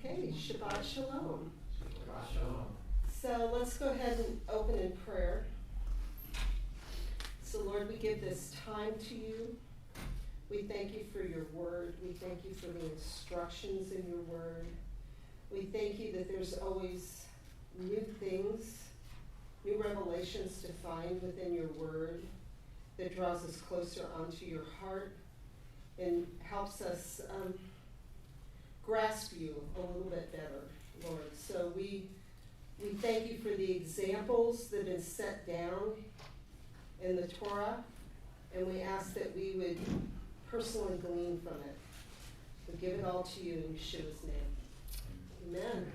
Okay, Shabbat Shalom. Shabbat Shalom. So let's go ahead and open in prayer. So Lord, we give this time to you. We thank you for your word. We thank you for the instructions in your word. We thank you that there's always new things, new revelations to find within your word that draws us closer onto your heart and helps us grasp you a little bit better, Lord. So we thank you for the examples that have been set down in the Torah, and we ask that we would personally glean from it. We give it all to you in Yeshua's name. Amen.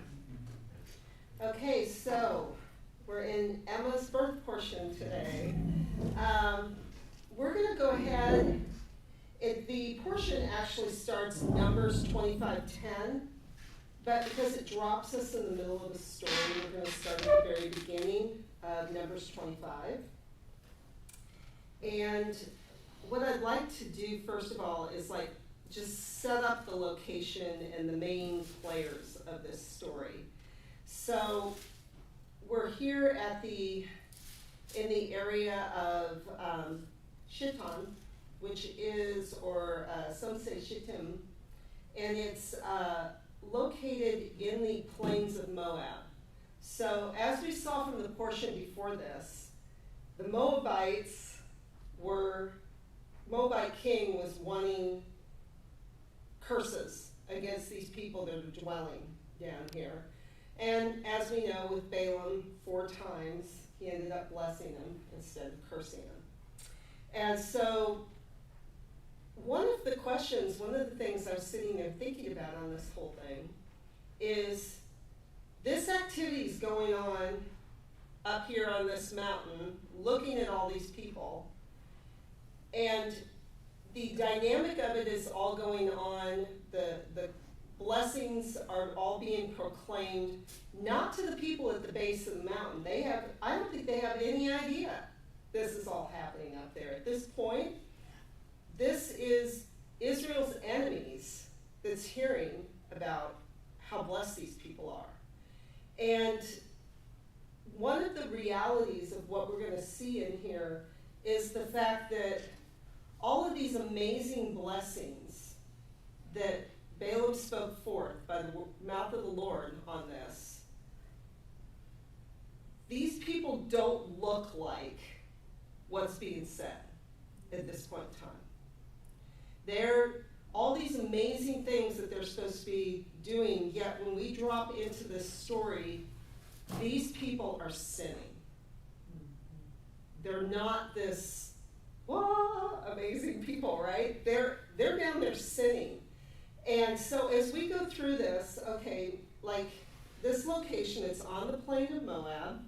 Okay, so we're in Emma's birth portion today. We're going to go ahead. The portion actually starts Numbers 25:10, but because it drops us in the middle of the story, we're going to start at the very beginning of Numbers 25. And what I'd like to do, first of all, is just set up the location and the main players of this story. So we're here in the area of Shittim, which is, or some say Shittim, and it's located in the plains of Moab. So as we saw from the portion before this, the Moabite king was wanting curses against these people that are dwelling down here. And as we know, with Balaam 4 times, he ended up blessing them instead of cursing them. And so one of the things I was sitting there thinking about on this whole thing is this activity is going on up here on this mountain, looking at all these people, and the dynamic of it is all going on. The blessings are all being proclaimed, not to the people at the base of the mountain. I don't think they have any idea this is all happening up there. At this point, this is Israel's enemies that's hearing about how blessed these people are. And one of the realities of what we're going to see in here is the fact that all of these amazing blessings that Balaam spoke forth by the mouth of the Lord on this, these people don't look like what's being said at this point in time. They're all these amazing things that they're supposed to be doing, yet when we drop into this story, these people are sinning. They're not this amazing people, right? They're down there sinning. And so as we go through this, okay, this location is on the plain of Moab.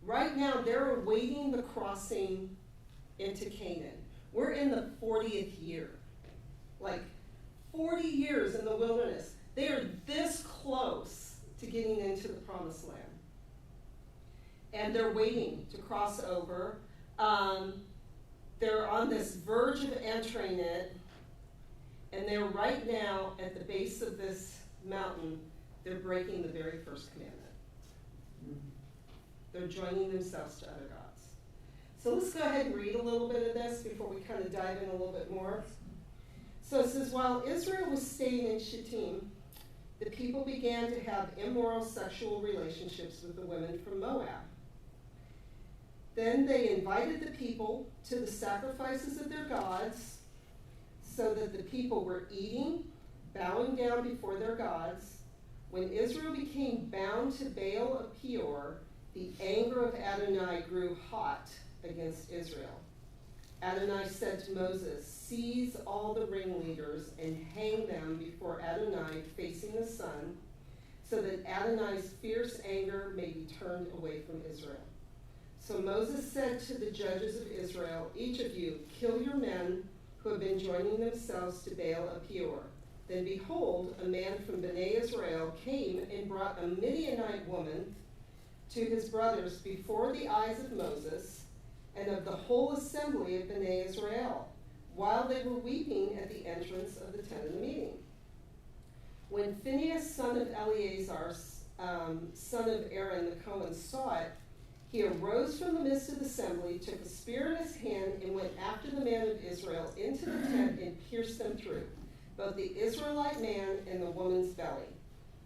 Right now, they're awaiting the crossing into Canaan. We're in the 40th year. 40 years in the wilderness. They are this close to getting into the promised land. And they're waiting to cross over. They're on this verge of entering it. And they're right now at the base of this mountain. They're breaking the very first commandment. They're joining themselves to other gods. So let's go ahead and read a little bit of this before we kind of dive in a little bit more. So it says, while Israel was staying in Shittim, the people began to have immoral sexual relationships with the women from Moab. Then they invited the people to the sacrifices of their gods, so that the people were eating, bowing down before their gods. When Israel became bound to Baal of Peor, the anger of Adonai grew hot against Israel. Adonai said to Moses, seize all the ringleaders and hang them before Adonai facing the sun, so that Adonai's fierce anger may be turned away from Israel. So Moses said to the judges of Israel, each of you, kill your men who have been joining themselves to Baal of Peor. Then behold, a man from Bnei Israel came and brought a Midianite woman to his brothers before the eyes of Moses and of the whole assembly of Bnei Israel, while they were weeping at the entrance of the tent of the meeting. When when Phinehas, son of Eleazar, son of Aaron the Cohen, saw it, he arose from the midst of the assembly, took a spear in his hand, and went after the man of Israel into the tent and pierced them through, both the Israelite man and the woman's belly.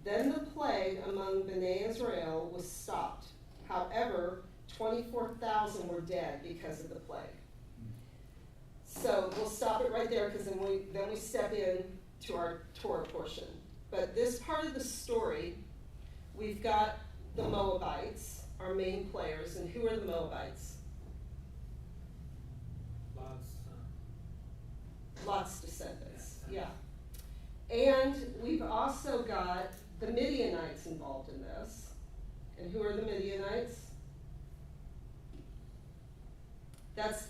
Then the plague among Bnei Israel was stopped. However, 24,000 were dead because of the plague. So we'll stop it right there because then we step in to our Torah portion. But this part of the story, we've got the Moabites, our main players. And who are the Moabites? Lot's descendants, yeah. And we've also got the Midianites involved in this. And who are the Midianites? That's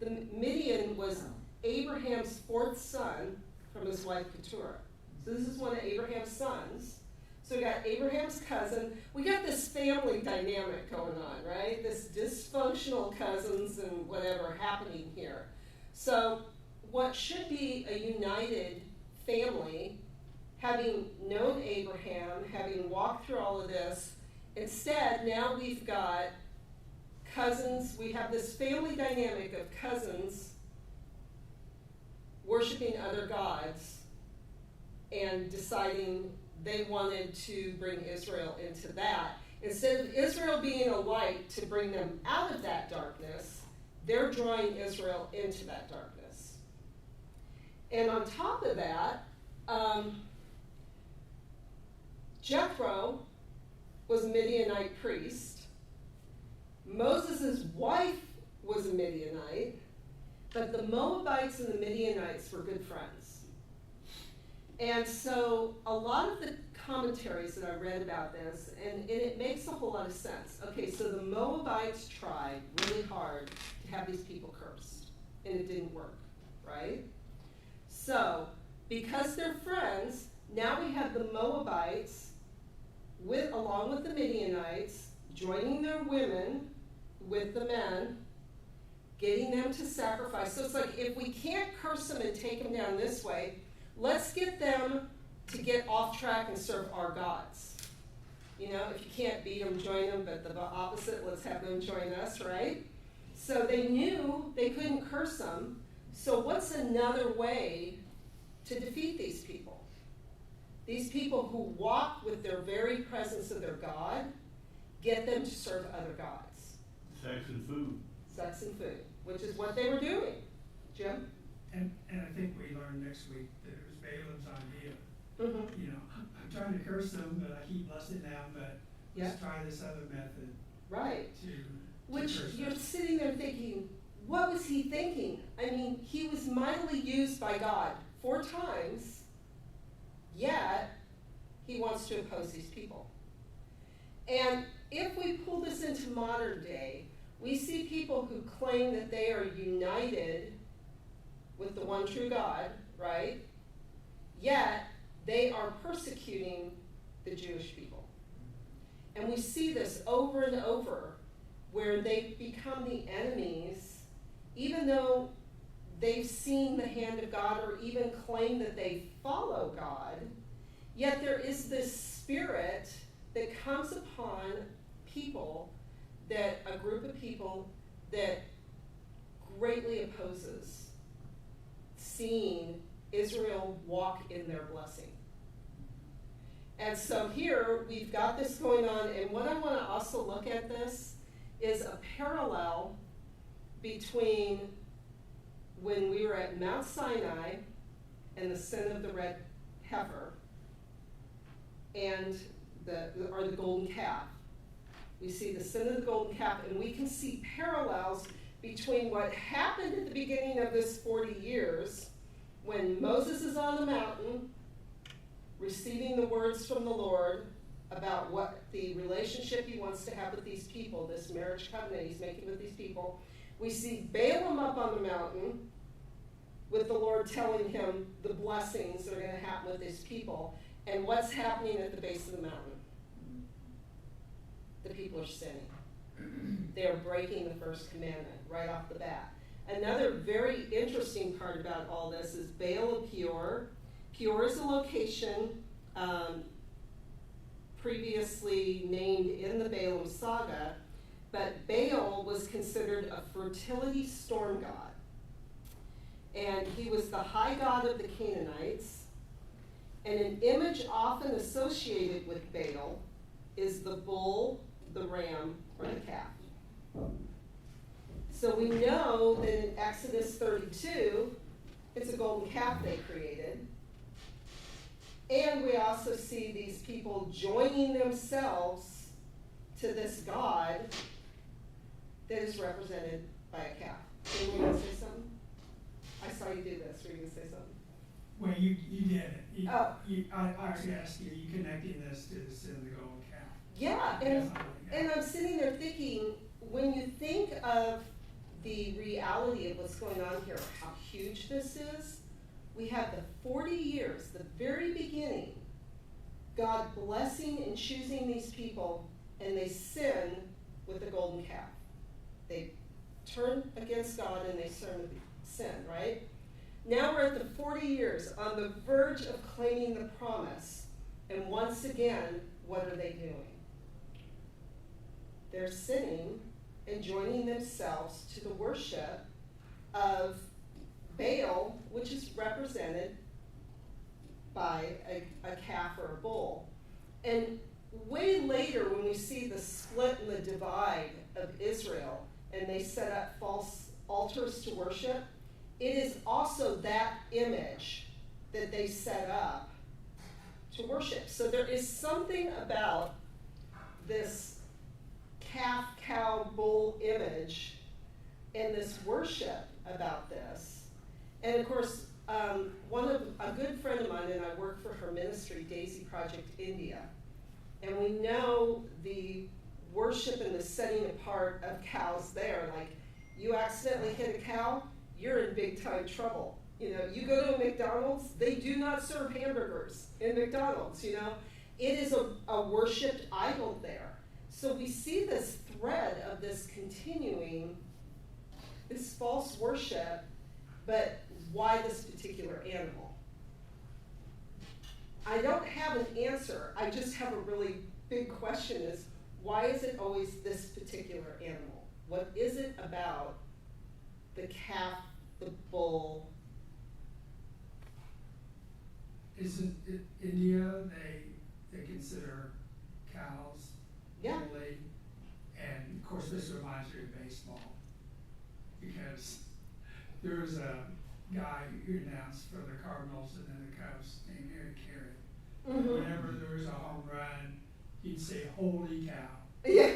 the Midian was Abraham's fourth son from his wife Keturah. So this is one of Abraham's sons. So we got Abraham's cousin. We got this family dynamic going on, right? This dysfunctional cousins and whatever happening here. So what should be a united family, having known Abraham, having walked through all of this, instead now we've got cousins. We have this family dynamic of cousins worshiping other gods and deciding they wanted to bring Israel into that. Instead of Israel being a light to bring them out of that darkness, they're drawing Israel into that darkness. And on top of that, Jethro was a Midianite priest. Moses' wife was a Midianite, but the Moabites and the Midianites were good friends. And so a lot of the commentaries that I read about this, and it makes a whole lot of sense. Okay, so the Moabites tried really hard to have these people cursed, and it didn't work, right? So, because they're friends, now we have the Moabites, along with the Midianites, joining their women with the men, getting them to sacrifice. So it's like, if we can't curse them and take them down this way, let's get them to get off track and serve our gods. You know, if you can't beat them, join them, but the opposite, let's have them join us, right? So they knew they couldn't curse them. So what's another way to defeat these people? These people who walk with their very presence of their God, get them to serve other gods. Sex and food. Sex and food, which is what they were doing. Jim? And I think we learn next week that it was Balaam's idea. Mm-hmm. You know, I'm trying to curse them, but I keep blessing them, but let's try this other method. Right. Which curse you're them. sitting there thinking, what was he thinking? I mean, he was mightily used by God 4 times, yet he wants to oppose these people. And if we pull this into modern day, we see people who claim that they are united with the one true God, right? Yet they are persecuting the Jewish people. And we see this over and over, where they become the enemies, even though they've seen the hand of God or even claim that they follow God, yet there is this spirit that comes upon people, that a group of people that greatly opposes seeing Israel walk in their blessing. And so here we've got this going on, and what I want to also look at this is a parallel between when we were at Mount Sinai and the sin of the red heifer and the golden calf. We see the sin of the golden calf, and we can see parallels between what happened at the beginning of this 40 years when Moses is on the mountain receiving the words from the Lord about what the relationship he wants to have with these people, this marriage covenant he's making with these people. We see Balaam up on the mountain with the Lord telling him the blessings that are going to happen with these people. And what's happening at the base of the mountain? The people are sinning. They are breaking the first commandment right off the bat. Another very interesting part about all this is Baal of Peor Peor is a location previously named in the Balaam saga, but Baal was considered a fertility storm god. And he was the high god of the Canaanites. And an image often associated with Baal is the bull, the ram, or the calf. So we know that in Exodus 32, it's a golden calf they created. And we also see these people joining themselves to this god that is represented by a calf. Are you going to say something? I saw you do this. Were you going to say something? Well, you did it. Oh. I actually asked you, you connecting this to the sin of the golden calf? Yeah, and I'm sitting there thinking, when you think of the reality of what's going on here, how huge this is, we have the 40 years, the very beginning, God blessing and choosing these people, and they sin with the golden calf. They turn against God and they sin, right? Now we're at the 40 years, on the verge of claiming the promise, and once again, what are they doing? They're sinning and joining themselves to the worship of Baal, which is represented by a calf or a bull. And way later, when we see the split and the divide of Israel, and they set up false altars to worship, it is also that image that they set up to worship. So there is something about this calf, cow, bull image and this worship about this. And of course, a good friend of mine, and I work for her ministry, Daisy Project India, and we know the worship and the setting apart of cows there. Like, you accidentally hit a cow, you're in big time trouble. You know, you go to a McDonald's, they do not serve hamburgers in McDonald's, you know. It is a worshipped idol there. So we see this thread of this continuing, this false worship, but why this particular animal? I don't have an answer. I just have a really big question is, why is it always this particular animal? What is it about the calf, the bull? Isn't it India, they consider cows holy, and of course this reminds me of baseball, because there was a guy who announced for the Cardinals and then the Cubs named Harry Carey. Mm-hmm. Whenever there was a home run, he'd say, "Holy cow." Yeah.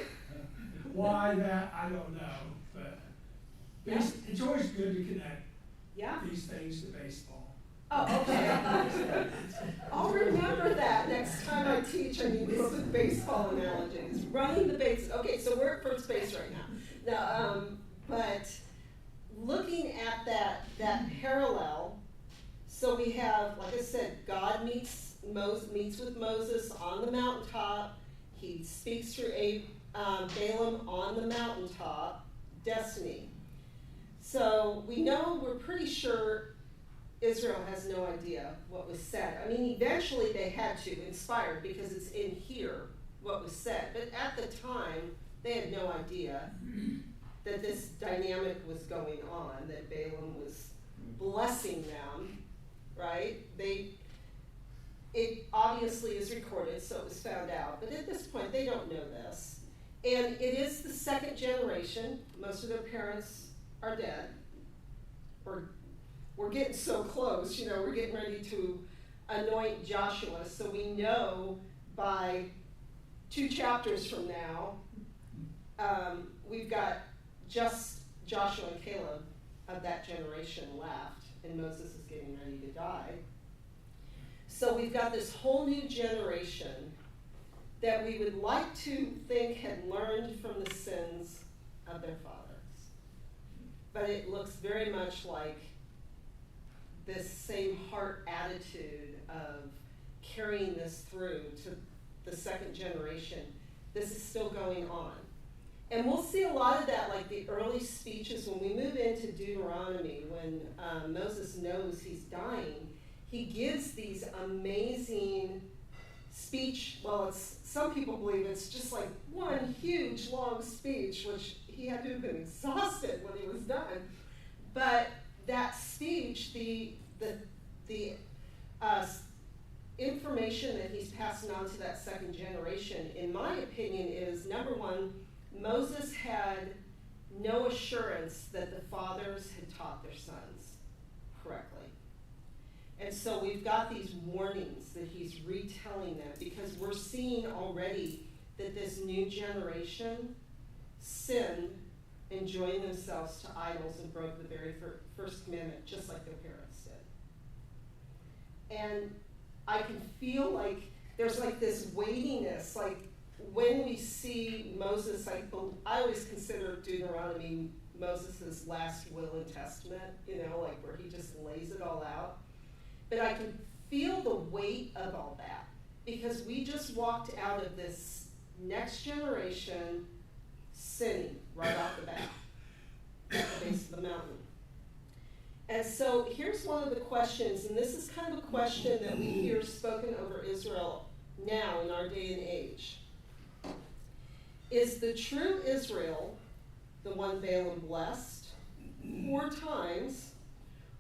Why that, I don't know, but it's always good to connect these things to baseball. Oh, okay. I'll remember that next time I teach. I mean, this is baseball analogies. Running the bases. Okay, so we're at first base right now. Now, but looking at that parallel, so we have, like I said, God meets with Moses on the mountaintop. He speaks through Balaam on the mountaintop, destiny. So we know, we're pretty sure Israel has no idea what was said. I mean, eventually they had to, inspired, because it's in here what was said. But at the time, they had no idea that this dynamic was going on, that Balaam was blessing them, right? It obviously is recorded, so it was found out. But at this point, they don't know this. And it is the second generation. Most of their parents are dead. We're getting so close, you know, we're getting ready to anoint Joshua. So we know by 2 chapters from now, we've got just Joshua and Caleb of that generation left, and Moses is getting ready to die. So we've got this whole new generation that we would like to think had learned from the sins of their fathers. But it looks very much like this same heart attitude of carrying this through to the second generation. This is still going on. And we'll see a lot of that, like the early speeches when we move into Deuteronomy, when Moses knows he's dying. he gives these amazing speech. Well, some people believe it's just like one huge long speech, which he had to have been exhausted when he was done. But that speech, the information that he's passing on to that second generation, in my opinion, is number one, Moses had no assurance that the fathers had taught their sons correctly. And so we've got these warnings that he's retelling them, because we're seeing already that this new generation sinned, enjoying themselves to idols, and broke the very first commandment, just like their parents did. And I can feel like there's like this weightiness, like when we see Moses, like I always consider Deuteronomy Moses' last will and testament, like where he just lays it all out. But I can feel the weight of all that, because we just walked out of this next generation sinning right off the bat at the base of the mountain. And so here's one of the questions, and this is kind of a question that we hear spoken over Israel now in our day and age. Is the true Israel the one Balaam blessed 4 times,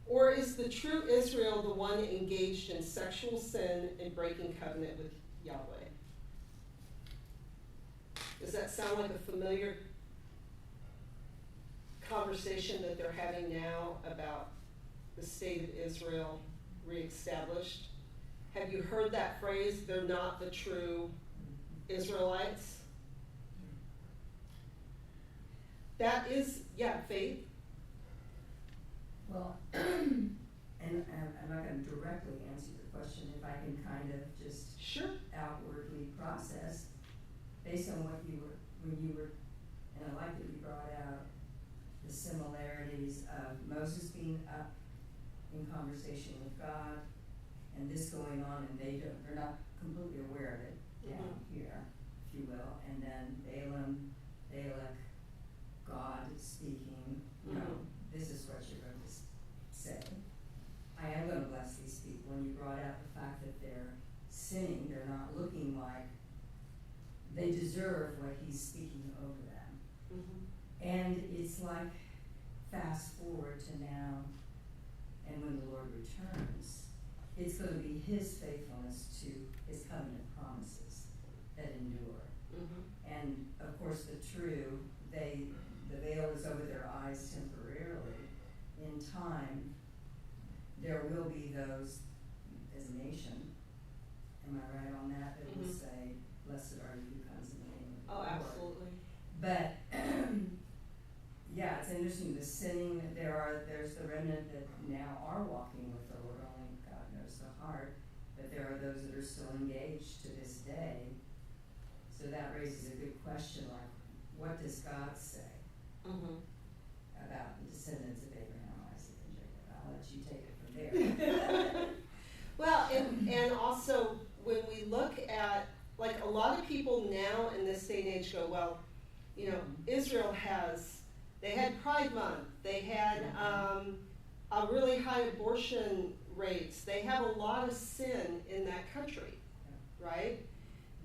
or is the true Israel the one engaged in sexual sin and breaking covenant with Yahweh? Does that sound like a familiar conversation that they're having now about the state of Israel reestablished? Have you heard that phrase, they're not the true Israelites? That is, Faith. Well, and I'm not going to directly answer your question. If I can kind of just Sure. outwardly process, based on what when you were, and I like that you brought out the similarities of Moses being up in conversation with God, and this going on, and they're not completely aware of it down here, if you will, and then Balaam, Balak, God speaking, this is what you're going to say. I am going to bless these people. And you brought out the fact that they're sinning, they're not looking like they deserve what he's speaking over them. And it's like fast forward to now, and when the Lord returns, it's going to be his faithfulness to his covenant promises that endure. And of course the true, the veil is over their eyes temporarily. In time, there will be those, as a nation, am I right on that, that will say, blessed are you who comes in the name of the Lord. Absolutely. But, it's interesting, the sinning, there's the remnant that now are walking with the Lord, only God knows the heart, but there are those that are still engaged to this day. So that raises a good question, like, what does God say about the descendants of Abraham, Isaac, and Jacob? I'll let you take it from there. Well, and also when we look at, like, a lot of people now in this day and age go, well, Israel they had Pride Month, they had a really high abortion rates, they have a lot of sin in that country, right?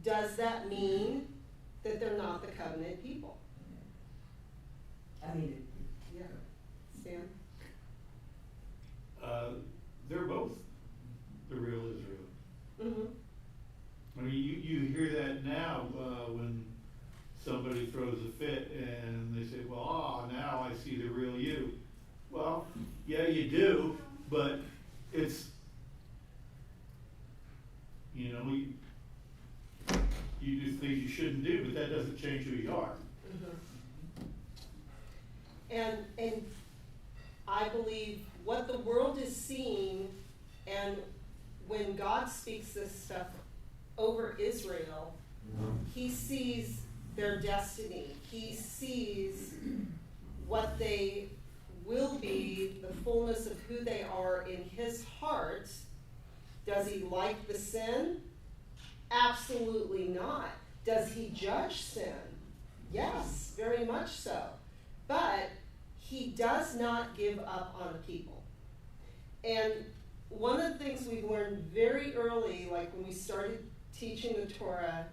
Does that mean that they're not the covenant people? I mean, Sam? They're both the real Israel. I mean, you hear that now when somebody throws a fit and they say, well, now I see the real you. Well, yeah, you do, but it's, you do things you shouldn't do, but that doesn't change who you are. And I believe what the world is seeing, and when God speaks this stuff over Israel, he sees their destiny. He sees what they will be, the fullness of who they are in his heart. Does he like the sin? Absolutely not. Does he judge sin? Yes, very much so. But he does not give up on a people. And one of the things we learned very early, like when we started teaching the Torah,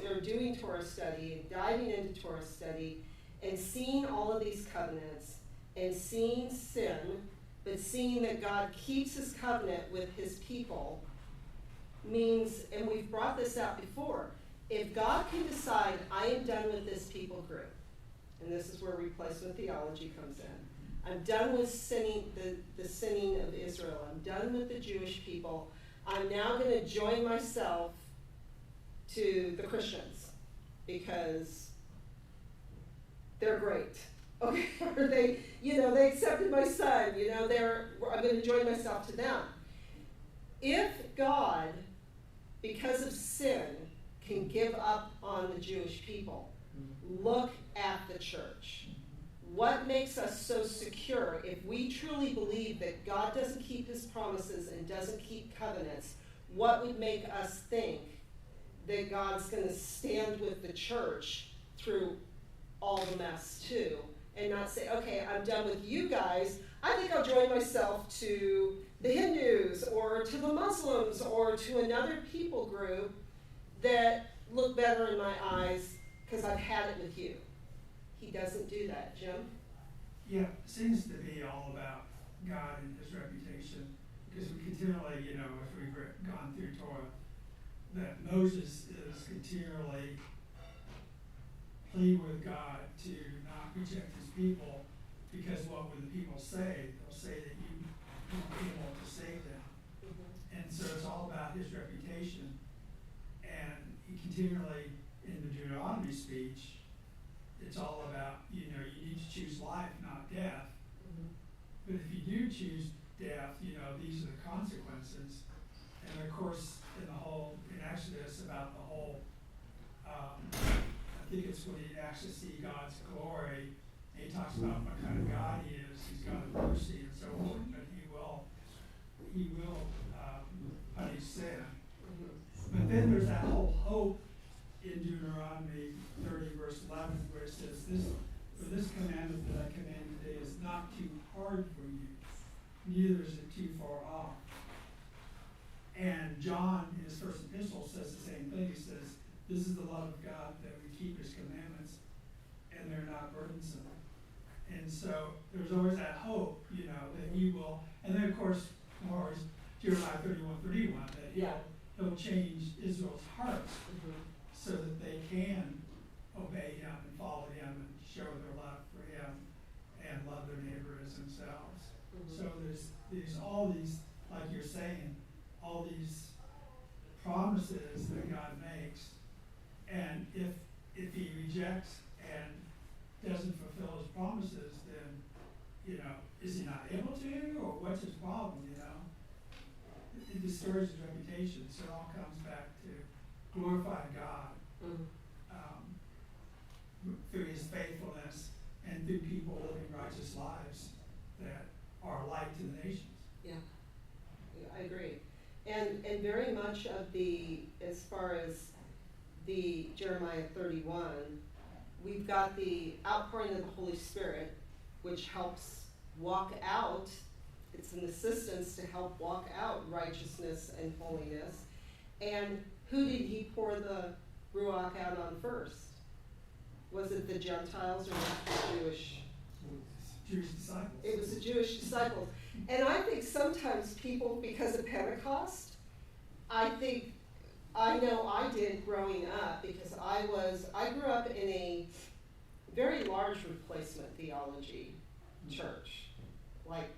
or doing Torah study, and diving into Torah study, and seeing all of these covenants, and seeing sin, but seeing that God keeps his covenant with his people, means, and we've brought this out before, if God can decide, I am done with this people group, and this is where replacement theology comes in. I'm done with sinning, the sinning of Israel. I'm done with the Jewish people. I'm now going to join myself to the Christians because they're great. Okay, or they, they accepted my son. I'm going to join myself to them. If God, because of sin, can give up on the Jewish people, look at the church. What makes us so secure? If we truly believe that God doesn't keep his promises and doesn't keep covenants, what would make us think that God's going to stand with the church through all the mess too, and not say, okay, I'm done with you guys. I think I'll join myself to the Hindus or to the Muslims or to another people group that look better in my eyes because I've had it with you. He doesn't do that. Jim? Yeah, it seems to be all about God and his reputation, because we continually, if we've gone through Torah, that Moses is continually pleading with God to not reject his people, because what would the people say? They'll say that you won't be able to save them. And so it's all about his reputation. And he continually, in the Deuteronomy speech, it's all about, you need to choose life, not death. But if you do choose death, these are the consequences. And of course, in Exodus, about the whole, I think it's when you actually see God's glory, and he talks about what kind of God he is. He's God of mercy and so forth, but he will punish sin. But then there's that whole hope in Deuteronomy 30, verse 11, where it says, this commandment that I command today is not too hard for you, neither is it too far off. And John, in his first epistle, says the same thing. He says, this is the love of God, that we keep his commandments, and they're not burdensome. And so there's always that hope, that he will, and then of course, more is Jeremiah 31:31, that he'll change Israel's hearts so that they can obey him and follow him and show their love for him and love their neighbor as themselves. So there's all these, like you're saying, all these promises that God makes, and if he rejects and doesn't fulfill his promises, then is he not able to, or what's his problem? It destroys his reputation. So it all comes back to glorifying God through his faithfulness and through people living righteous lives that are a light to the nations. Yeah, I agree. And very much of as far as the Jeremiah 31, we've got the outpouring of the Holy Spirit, which helps walk out. It's an assistance to help walk out righteousness and holiness. And who did he pour the Ruach out on first? Was it the Gentiles or the Jewish? Jewish disciples. It was the Jewish disciples. And I think sometimes people, because of Pentecost, I know I did growing up, because I grew up in a very large replacement theology church. Like,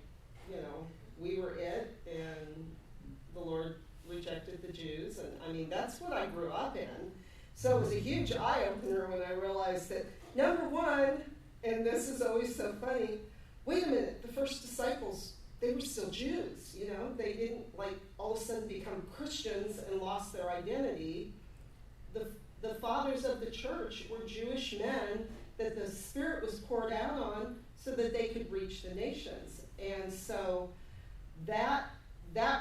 we were it, and the Lord rejected the Jews, and that's what I grew up in. So it was a huge eye-opener when I realized that, number one, and this is always so funny, wait a minute, the first disciples, they were still Jews, they didn't all of a sudden become Christians and lost their identity. The fathers of the church were Jewish men that the Spirit was poured out on so that they could reach the nations. And so that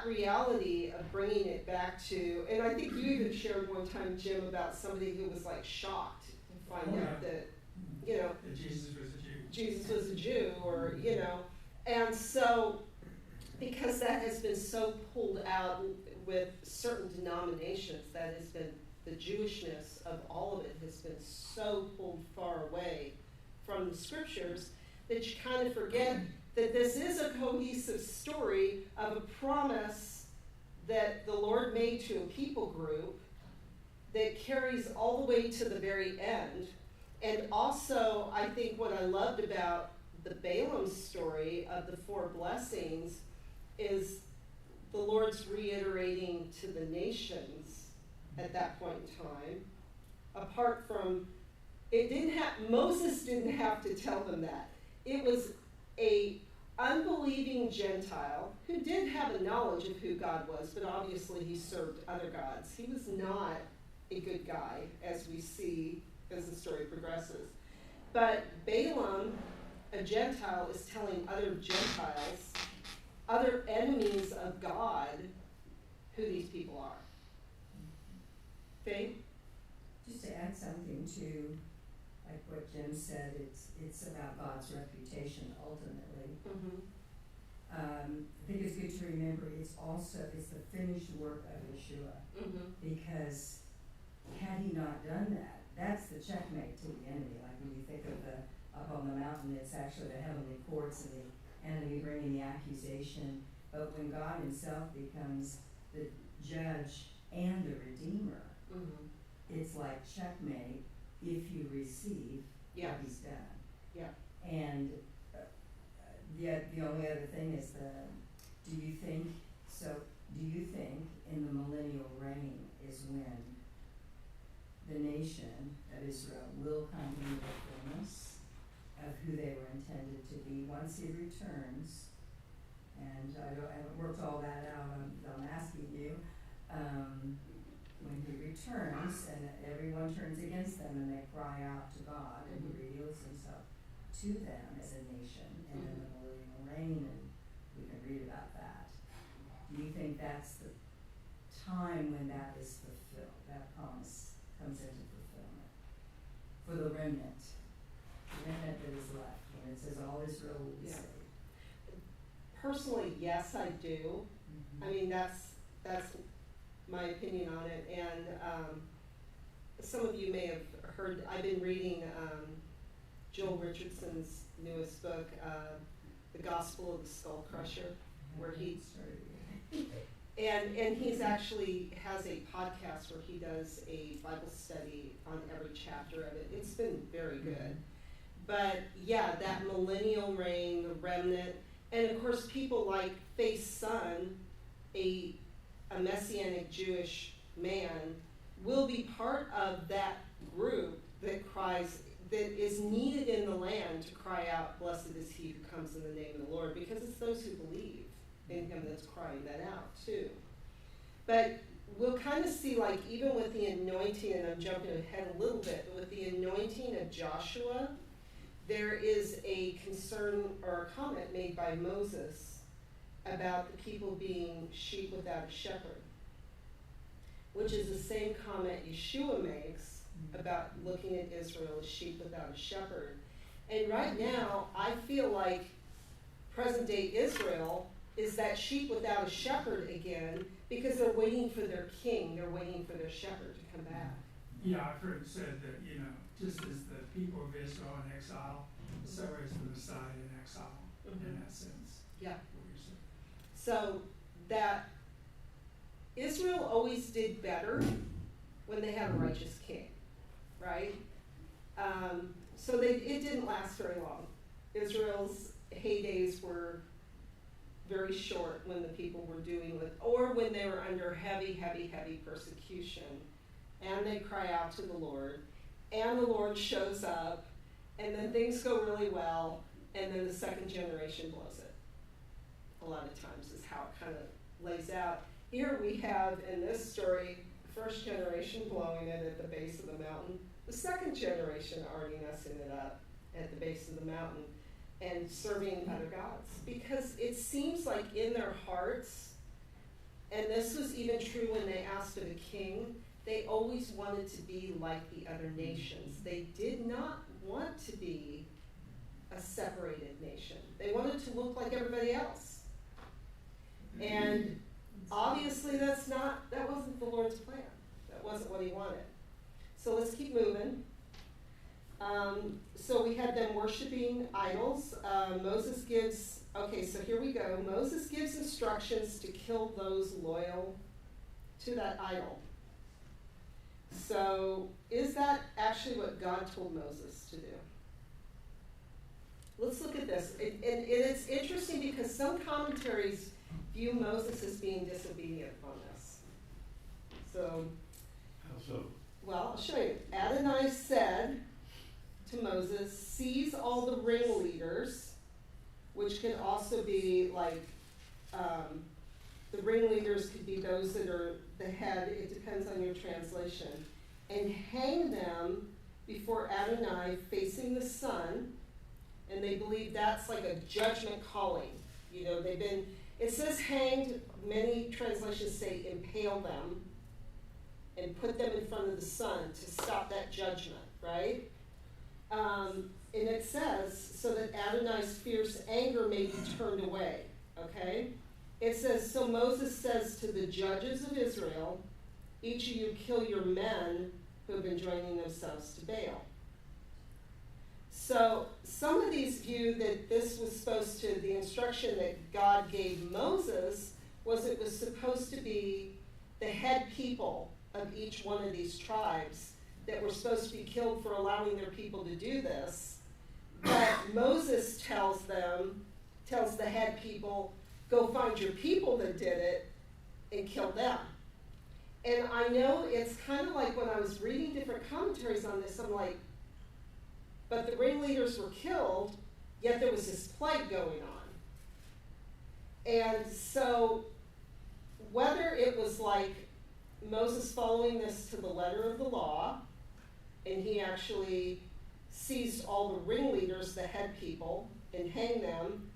reality of bringing it back to, and I think you even shared one time, Jim, about somebody who was shocked to find out that, that Jesus was a Jew. Jesus was a Jew, or, and so because that has been so pulled out with certain denominations, that has been, the Jewishness of all of it has been so pulled far away from the scriptures that you kind of forget that this is a cohesive story of a promise that the Lord made to a people group that carries all the way to the very end. And also, I think what I loved about the Balaam story of the 4 blessings is the Lord's reiterating to the nations at that point in time, apart from, Moses didn't have to tell them that. It was a unbelieving Gentile who did have a knowledge of who God was, but obviously he served other gods. He was not a good guy, as we see as the story progresses. But Balaam, a Gentile, is telling other Gentiles, other enemies of God, who these people are. Faith? Just to add something to, like what Jim said, it's about God's reputation ultimately. Mm-hmm. I think it's good to remember it's the finished work of Yeshua. Mm-hmm. Because had he not done that, that's the checkmate to the enemy. Like when you think of up on the mountain, it's actually the heavenly courts and the enemy bringing the accusation. But when God himself becomes the judge and the redeemer, Mm-hmm. it's like checkmate if you receive Yes. what he's done. Yeah. And the only other thing is do you think in the millennial reign is when the nation of Israel will come into the fullness of who they were intended to be once he returns? And I haven't worked all that out, I'm asking you. When he returns and everyone turns against them and they cry out to God and he reveals himself to them as a nation and then the millennial reign, and we can read about that. Do you think that's the time when that is fulfilled, that promise comes into fulfillment for the remnant that is left, when it says all Israel will be Yeah. saved? Personally, yes, I do. Mm-hmm. I mean, that's my opinion on it. And some of you may have heard, I've been reading Joel Richardson's newest book, The Gospel of the Skull Crusher, where and he's actually has a podcast where he does a Bible study on every chapter of it. It's been very good. But yeah, that millennial reign, the remnant, and of course people like Faith's son, a Messianic Jewish man, will be part of that group that is needed in the land to cry out, blessed is he who comes in the name of the Lord, because it's those who believe in him that's crying that out too. But we'll kind of see, like, even with the anointing, and I'm jumping ahead a little bit, but with the anointing of Joshua, there is a concern or a comment made by Moses about the people being sheep without a shepherd, which is the same comment Yeshua makes about looking at Israel as sheep without a shepherd. And right now, I feel like present-day Israel is that sheep without a shepherd again, because they're waiting for their king, they're waiting for their shepherd to come back. Yeah, I've heard it said that, just as the people of Israel in exile, so is the Messiah in exile, in that sense. Yeah. What you're saying. So that Israel always did better when they had a righteous king, right? So it didn't last very long. Israel's heydays were very short when the people were or when they were under heavy, heavy, heavy persecution. And they cry out to the Lord, and the Lord shows up, and then things go really well, and then the second generation blows it. A lot of times is how it kind of lays out. Here we have, in this story, the first generation blowing it at the base of the mountain, the second generation already messing it up at the base of the mountain and serving other gods. Because it seems like in their hearts, and this was even true when they asked for the king, they always wanted to be like the other nations. They did not want to be a separated nation. They wanted to look like everybody else. And obviously that wasn't the Lord's plan. That wasn't what he wanted. So let's keep moving. So we had them worshiping idols. So here we go. Moses gives instructions to kill those loyal to that idol. So is that actually what God told Moses to do? Let's look at this. And it's interesting because some commentaries view Moses as being disobedient on this. So, How so? well, I'll show you. Adonai said to Moses, seize all the ringleaders, which can also be like, the ringleaders could be those that are the head, it depends on your translation, and hang them before Adonai facing the sun, and they believe that's like a judgment calling. You know, it says hanged, many translations say impale them, and put them in front of the sun to stop that judgment, right? And it says, so that Adonai's fierce anger may be turned away, okay? It says, so Moses says to the judges of Israel, each of you kill your men who have been joining themselves to Baal. So some of these view that this was supposed to, the instruction that God gave Moses was it was supposed to be the head people of each one of these tribes that were supposed to be killed for allowing their people to do this. But Moses tells the head people, go find your people that did it and kill them. And I know it's kind of like when I was reading different commentaries on this, I'm like, but the ringleaders were killed, yet there was this plague going on. And so whether it was like Moses following this to the letter of the law, and he actually seized all the ringleaders, the head people, and hanged them,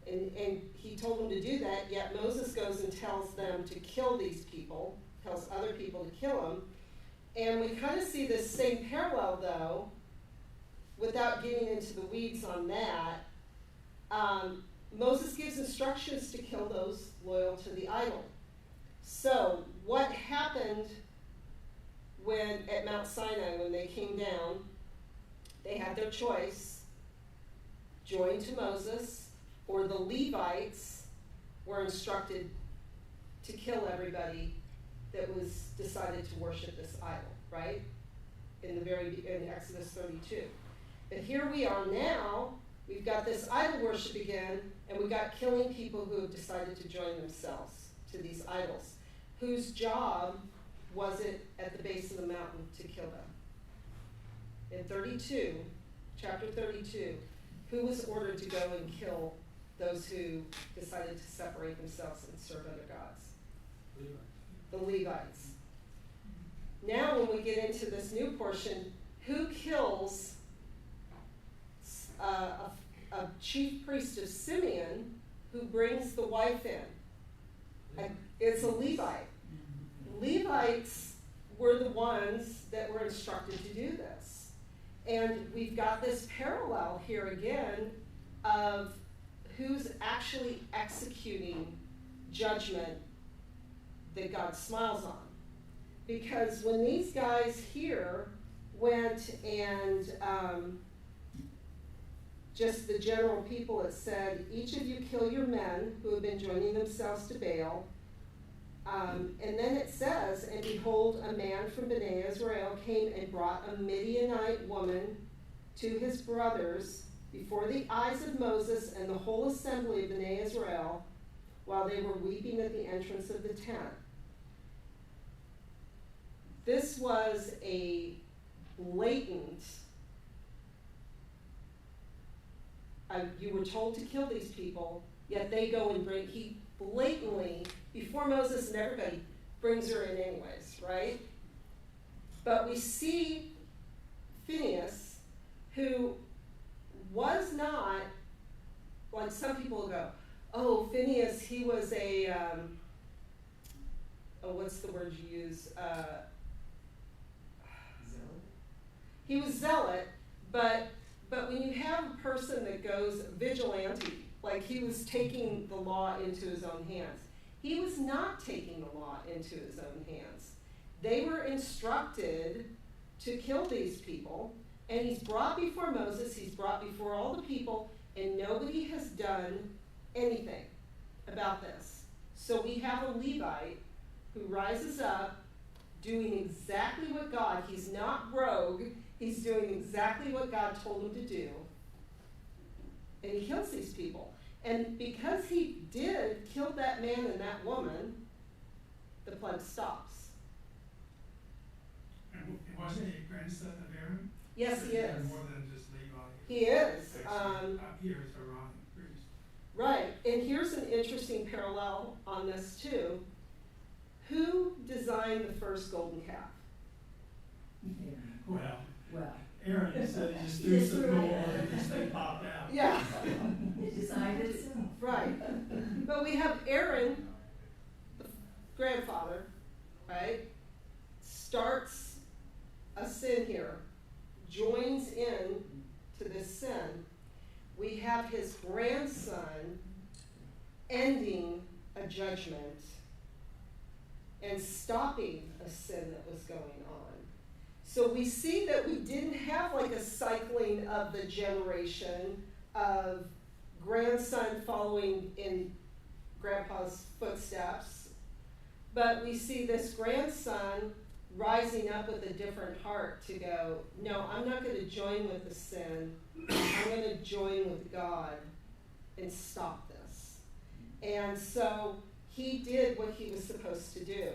and he told them to do that, yet Moses goes and tells them to kill these people, tells other people to kill them. And we kind of see this same parallel, though, without getting into the weeds on that. Moses gives instructions to kill those loyal to the idol. So what happened at Mount Sinai when they came down? They had their choice, join to Moses, or the Levites were instructed to kill everybody that was decided to worship this idol, right? In Exodus 32. But here we are now, we've got this idol worship again, and we've got killing people who have decided to join themselves to these idols. Whose job was it at the base of the mountain to kill them? In chapter 32, who was ordered to go and kill those who decided to separate themselves and serve other gods? The Levites. Now when we get into this new portion, who kills a chief priest of Simeon who brings the wife in? It's a Levite. Levites were the ones that were instructed to do this. And we've got this parallel here again of who's actually executing judgment that God smiles on. Because when these guys here went and just the general people, it said, each of you kill your men who have been joining themselves to Baal. And then it says, and behold, a man from Bnei Israel came and brought a Midianite woman to his brothers before the eyes of Moses and the whole assembly of Bnei Israel while they were weeping at the entrance of the tent. This was a blatant, you were told to kill these people, yet they go and he blatantly, before Moses and everybody, brings her in anyways, right? But we see Phinehas, who was not, like some people go, oh, Phinehas, he was a, what's the word you use? He was zealot, but when you have a person that goes vigilante, like he was taking the law into his own hands. He was not taking the law into his own hands. They were instructed to kill these people, and he's brought before Moses, he's brought before all the people, and nobody has done anything about this. So we have a Levite who rises up doing exactly what God, he's not rogue, he's doing exactly what God told him to do, and he kills these people. And because he did kill that man and that woman, the plague stops. And wasn't he a grandson of Aaron? Yes, he is. More than just Levi. He is. Up here is Aaron, priest. Right, and here's an interesting parallel on this too. Who designed the first golden calf? Well, Well, Aaron said he just He threw just some threw it gold in. and this thing popped out. Yeah, he designed it himself. right. But we have Aaron, the grandfather, right, starts a sin here, joins in to this sin. We have his grandson ending a judgment and stopping a sin that was going on. So we see that we didn't have like a cycling of the generation of grandson following in grandpa's footsteps, but we see this grandson rising up with a different heart to go, no, I'm not going to join with the sin, I'm going to join with God and stop this. And so he did what he was supposed to do.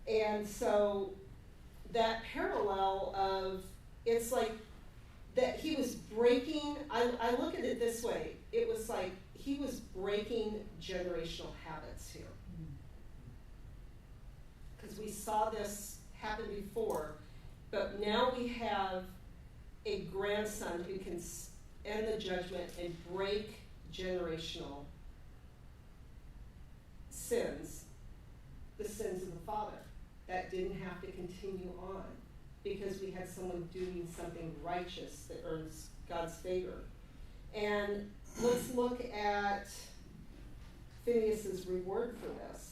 And so that parallel of, it's like that he was breaking, I look at it this way, it was like he was breaking generational habits here. Because we saw this happen before, but now we have a grandson who can end the judgment and break generational sins, the sins of the father, that didn't have to continue on because we had someone doing something righteous that earns God's favor. And let's look at Phineas's reward for this.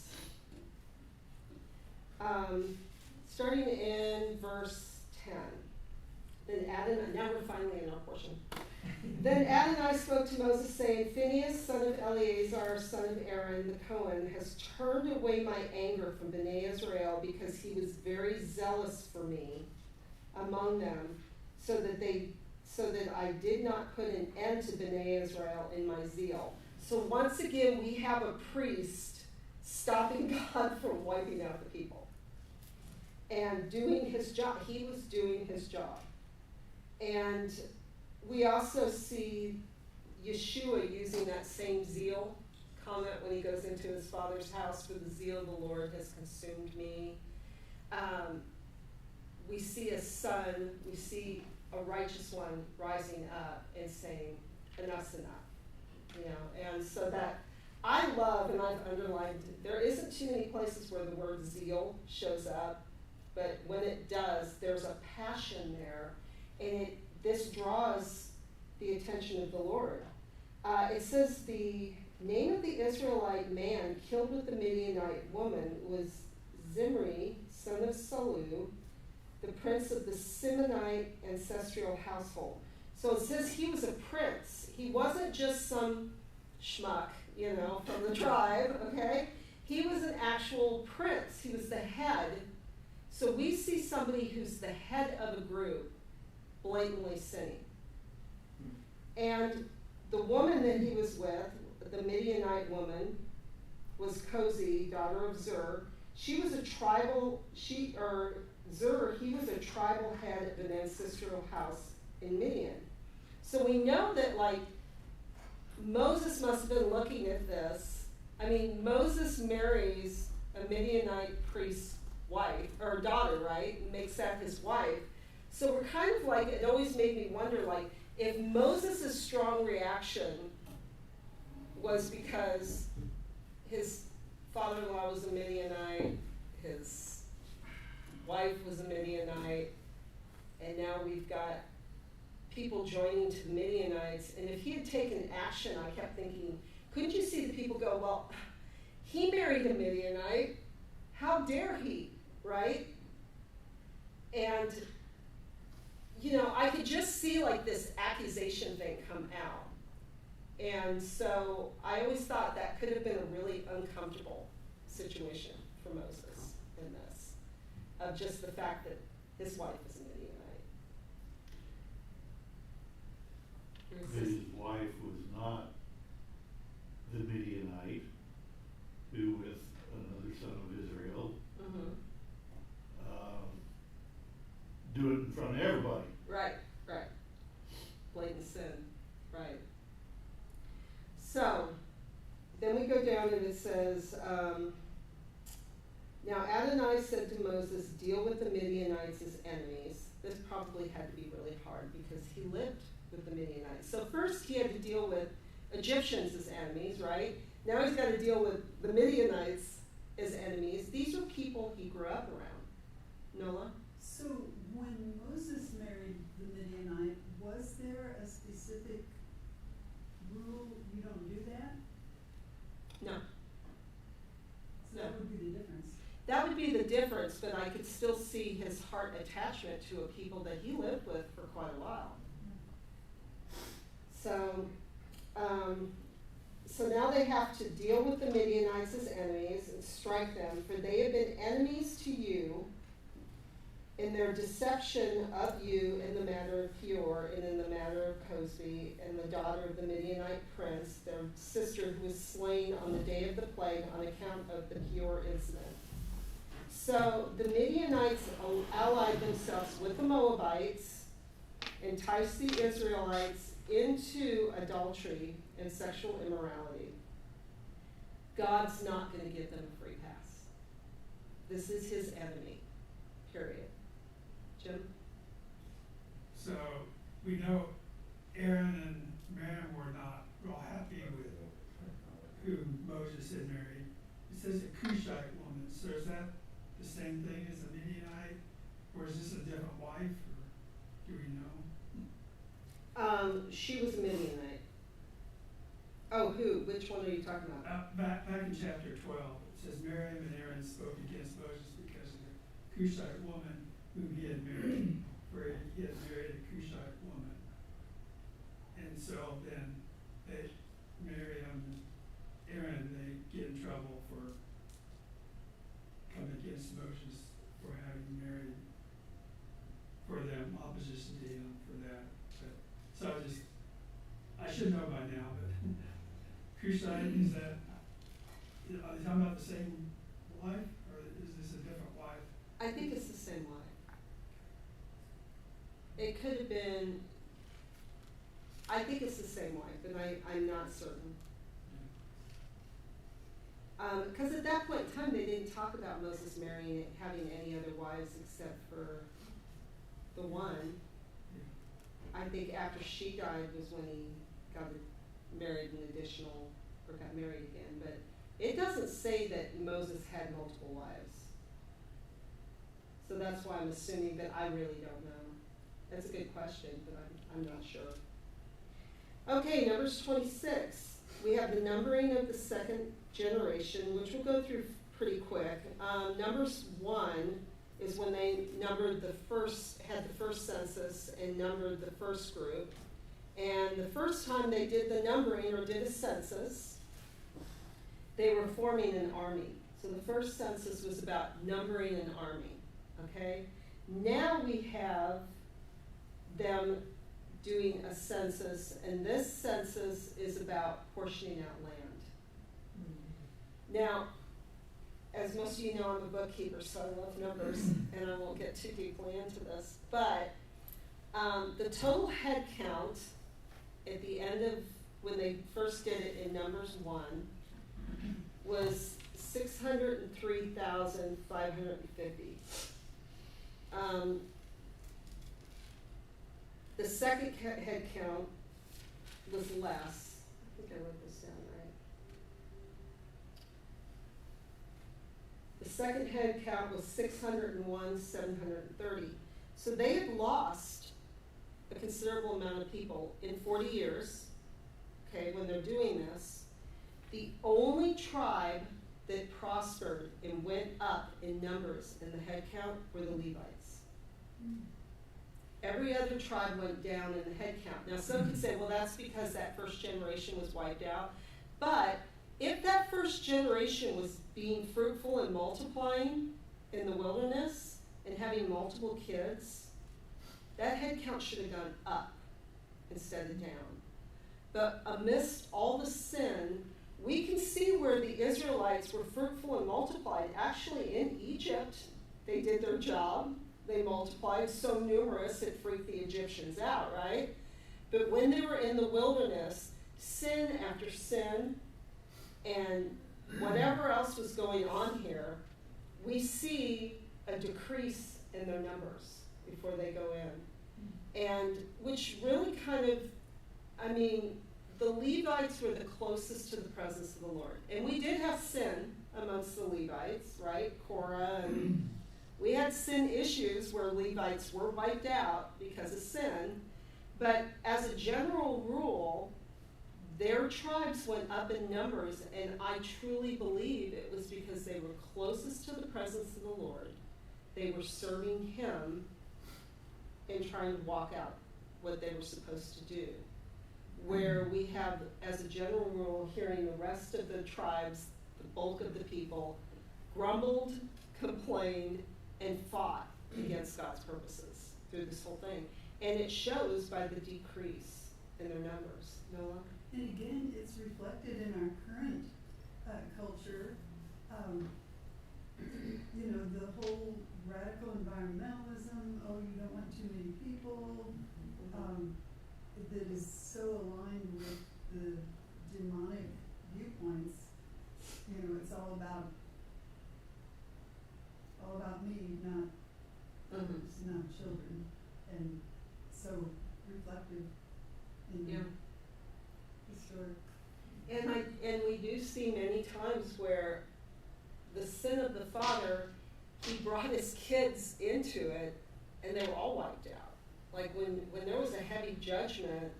Starting in verse 10. Then now we're finally in our portion. Then Adonai spoke to Moses, saying, Phinehas, son of Eleazar, son of Aaron, the Cohen, has turned away my anger from Bnei Israel because he was very zealous for me among them, so that I did not put an end to Bnei Israel in my zeal. So once again, we have a priest stopping God from wiping out the people and doing his job. He was doing his job. And we also see Yeshua using that same zeal comment when he goes into his father's house, for the zeal of the Lord has consumed me. We see a son, we see a righteous one rising up and saying, enough's enough. You know, and so that I love, and I've underlined, there isn't too many places where the word zeal shows up, but when it does, there's a passion there, and this draws the attention of the Lord. It says the name of the Israelite man killed with the Midianite woman was Zimri, son of Salu, the prince of the Simonite ancestral household. So it says he was a prince. He wasn't just some schmuck, you know, from the tribe, okay? He was an actual prince. He was the head. So we see somebody who's the head of a group blatantly sinning. And the woman that he was with, the Midianite woman, was Cozi, daughter of Zur. She was a tribal, Zur, he was a tribal head of an ancestral house in Midian. So we know that, like, Moses must have been looking at this. I mean, Moses marries a Midianite priest's wife, or daughter, right? And makes that his wife. So we're kind of like, it always made me wonder, like, if Moses' strong reaction was because his father-in-law was a Midianite, his wife was a Midianite, and now we've got people joining to the Midianites, and if he had taken action, I kept thinking, couldn't you see the people go, well, he married a Midianite, how dare he, right? And, you know, I could just see like this accusation thing come out. And so I always thought that could have been a really uncomfortable situation for Moses in this, of just the fact that his wife is a Midianite. His wife was not the Midianite, who with another son of Israel, do it in front of everybody. Right, right. Blatant sin, right. So, then we go down and it says, now Adonai said to Moses, deal with the Midianites as enemies. This probably had to be really hard because he lived with the Midianites. So first he had to deal with Egyptians as enemies, right? Now he's got to deal with the Midianites as enemies. These are people he grew up around. Nola? So when Moses married the Midianite, was there a specific rule, you don't do that? No. So that would be the difference. That would be the difference, but I could still see his heart attachment to a people that he lived with for quite a while. So, so now they have to deal with the Midianites as enemies and strike them, for they have been enemies to you in their deception of you in the matter of Peor and in the matter of Cosbi and the daughter of the Midianite prince, their sister who was slain on the day of the plague on account of the Peor incident. So the Midianites allied themselves with the Moabites, enticed the Israelites into adultery and sexual immorality. God's not going to give them a free pass. This is his enemy, period. Jim? So we know Aaron and Miriam were not real happy with who Moses had married. It says a Cushite woman. So is that the same thing as a Midianite? Or is this a different wife? Or do we know? She was a Midianite. Oh, who? Which one are you talking about? Back in chapter 12, it says Miriam and Aaron spoke against Moses because of the Cushite woman whom he had married, where he had married a Cushite woman. And so then Miriam and Aaron, they get in trouble for coming against Moses for having married, for them opposition to him for that. But, so I should know by now, but Cushite, is that, are they talking about the same wife, or is this a different wife? I think it's the same wife. It could have been, I think it's the same wife, but I'm not certain. Because at that point in time, they didn't talk about Moses marrying, having any other wives except for the one. I think after she died was when he married an additional, or got married again. But it doesn't say that Moses had multiple wives. So that's why I'm assuming, but I really don't know. That's a good question, but I'm not sure. Okay, Numbers 26. We have the numbering of the second generation, which we'll go through pretty quick. Numbers 1 is when they numbered had the first census and numbered the first group. And the first time they did the numbering or did a census, they were forming an army. So the first census was about numbering an army, okay? Now we have them doing a census, and this census is about portioning out land. Now, as most of you know, I'm a bookkeeper, so I love numbers, and I won't get too deeply into this, but the total head count at the end of, when they first did it in Numbers 1, was 603,550. The second head count was less. I think I wrote this down right. The second head count was 601,730. So they had lost a considerable amount of people in 40 years, okay, when they're doing this. The only tribe that prospered and went up in numbers in the head count were the Levites. Every other tribe went down in the head count. Now some could say, well, that's because that first generation was wiped out. But if that first generation was being fruitful and multiplying in the wilderness and having multiple kids, that head count should have gone up instead of down. But amidst all the sin, we can see where the Israelites were fruitful and multiplied. Actually, in Egypt, they did their job. They multiplied so numerous it freaked the Egyptians out, right? But when they were in the wilderness, sin after sin and whatever else was going on here, we see a decrease in their numbers before they go in. And which really kind of, I mean, the Levites were the closest to the presence of the Lord. And we did have sin amongst the Levites, right? Korah, and we had sin issues where Levites were wiped out because of sin. But as a general rule, their tribes went up in numbers, and I truly believe it was because they were closest to the presence of the Lord. They were serving Him and trying to walk out what they were supposed to do. Where we have, as a general rule, hearing the rest of the tribes, the bulk of the people, grumbled, complained, and fought against God's purposes through this whole thing. And it shows by the decrease in their numbers. Noah? And again, it's reflected in our current culture. You know, the whole radical environmentalism, oh, you don't want too many people, that is so aligned with the demonic viewpoints. You know, it's all about me, not others, not children, and so reflective in historic. And we do see many times where the sin of the father, he brought his kids into it, and they were all wiped out. Like when there was a heavy judgment,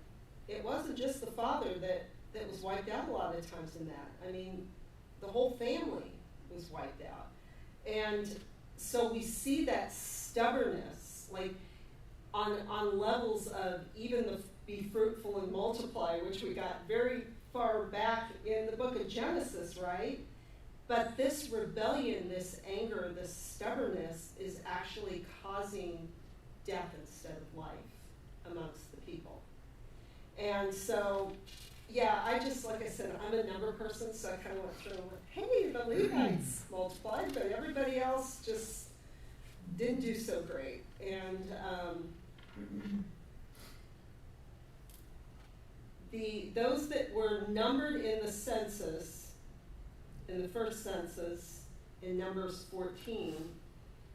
it wasn't just the father that was wiped out a lot of times in that. I mean, the whole family was wiped out. And so we see that stubbornness, like on levels of even the be fruitful and multiply, which we got very far back in the book of Genesis, right? But this rebellion, this anger, this stubbornness is actually causing death instead of life amongst the people. And so, yeah, I just, like I said, I'm a number person, so I kind of went through and went, hey, the Levites multiplied, but everybody else just didn't do so great. And those that were numbered in the census, in the first census, in Numbers 14,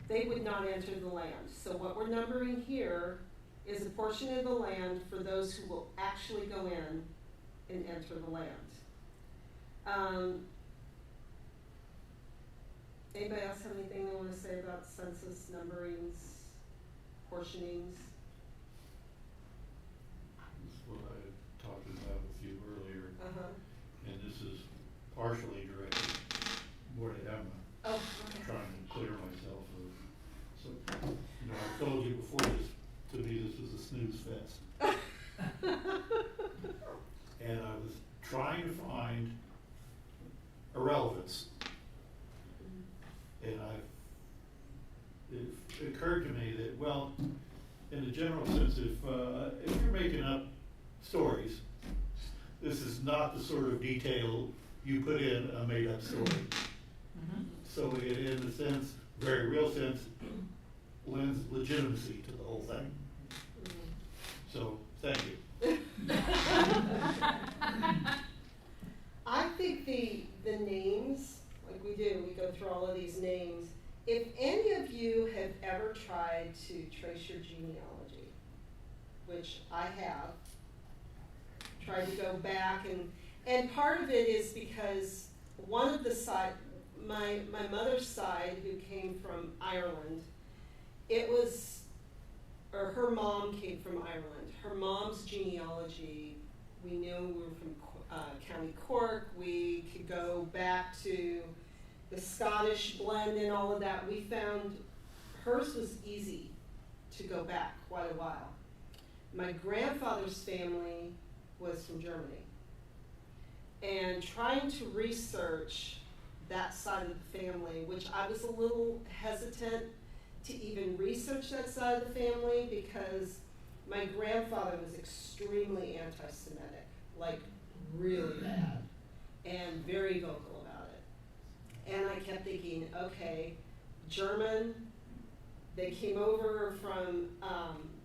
they would not enter the land. So what we're numbering here is a portion of the land for those who will actually go in and enter the land. Anybody else have anything they want to say about census numberings, portionings? This is what I had talked about with you earlier, Uh-huh. and this is partially directed more to Emma. Oh, okay. Trying to clear myself of, so, you know, I told you before this, to me, this was a snooze fest. And I was trying to find irrelevance. And it occurred to me that, well, in the general sense, if you're making up stories, this is not the sort of detail you put in a made-up story. So it, in a sense, very real sense, lends legitimacy to the whole thing. So, thank you. I think the names, like we do, we go through all of these names. If any of you have ever tried to trace your genealogy, which I have, tried to go back, and part of it is because one of the side, my mother's side, who came from Ireland, her mom came from Ireland. Her mom's genealogy, we knew we were from County Cork. We could go back to the Scottish blend and all of that. We found hers was easy to go back quite a while. My grandfather's family was from Germany. And trying to research that side of the family, which I was a little hesitant to even research that side of the family because my grandfather was extremely anti-Semitic, like really bad, and very vocal about it. And I kept thinking, okay, German, they came over from,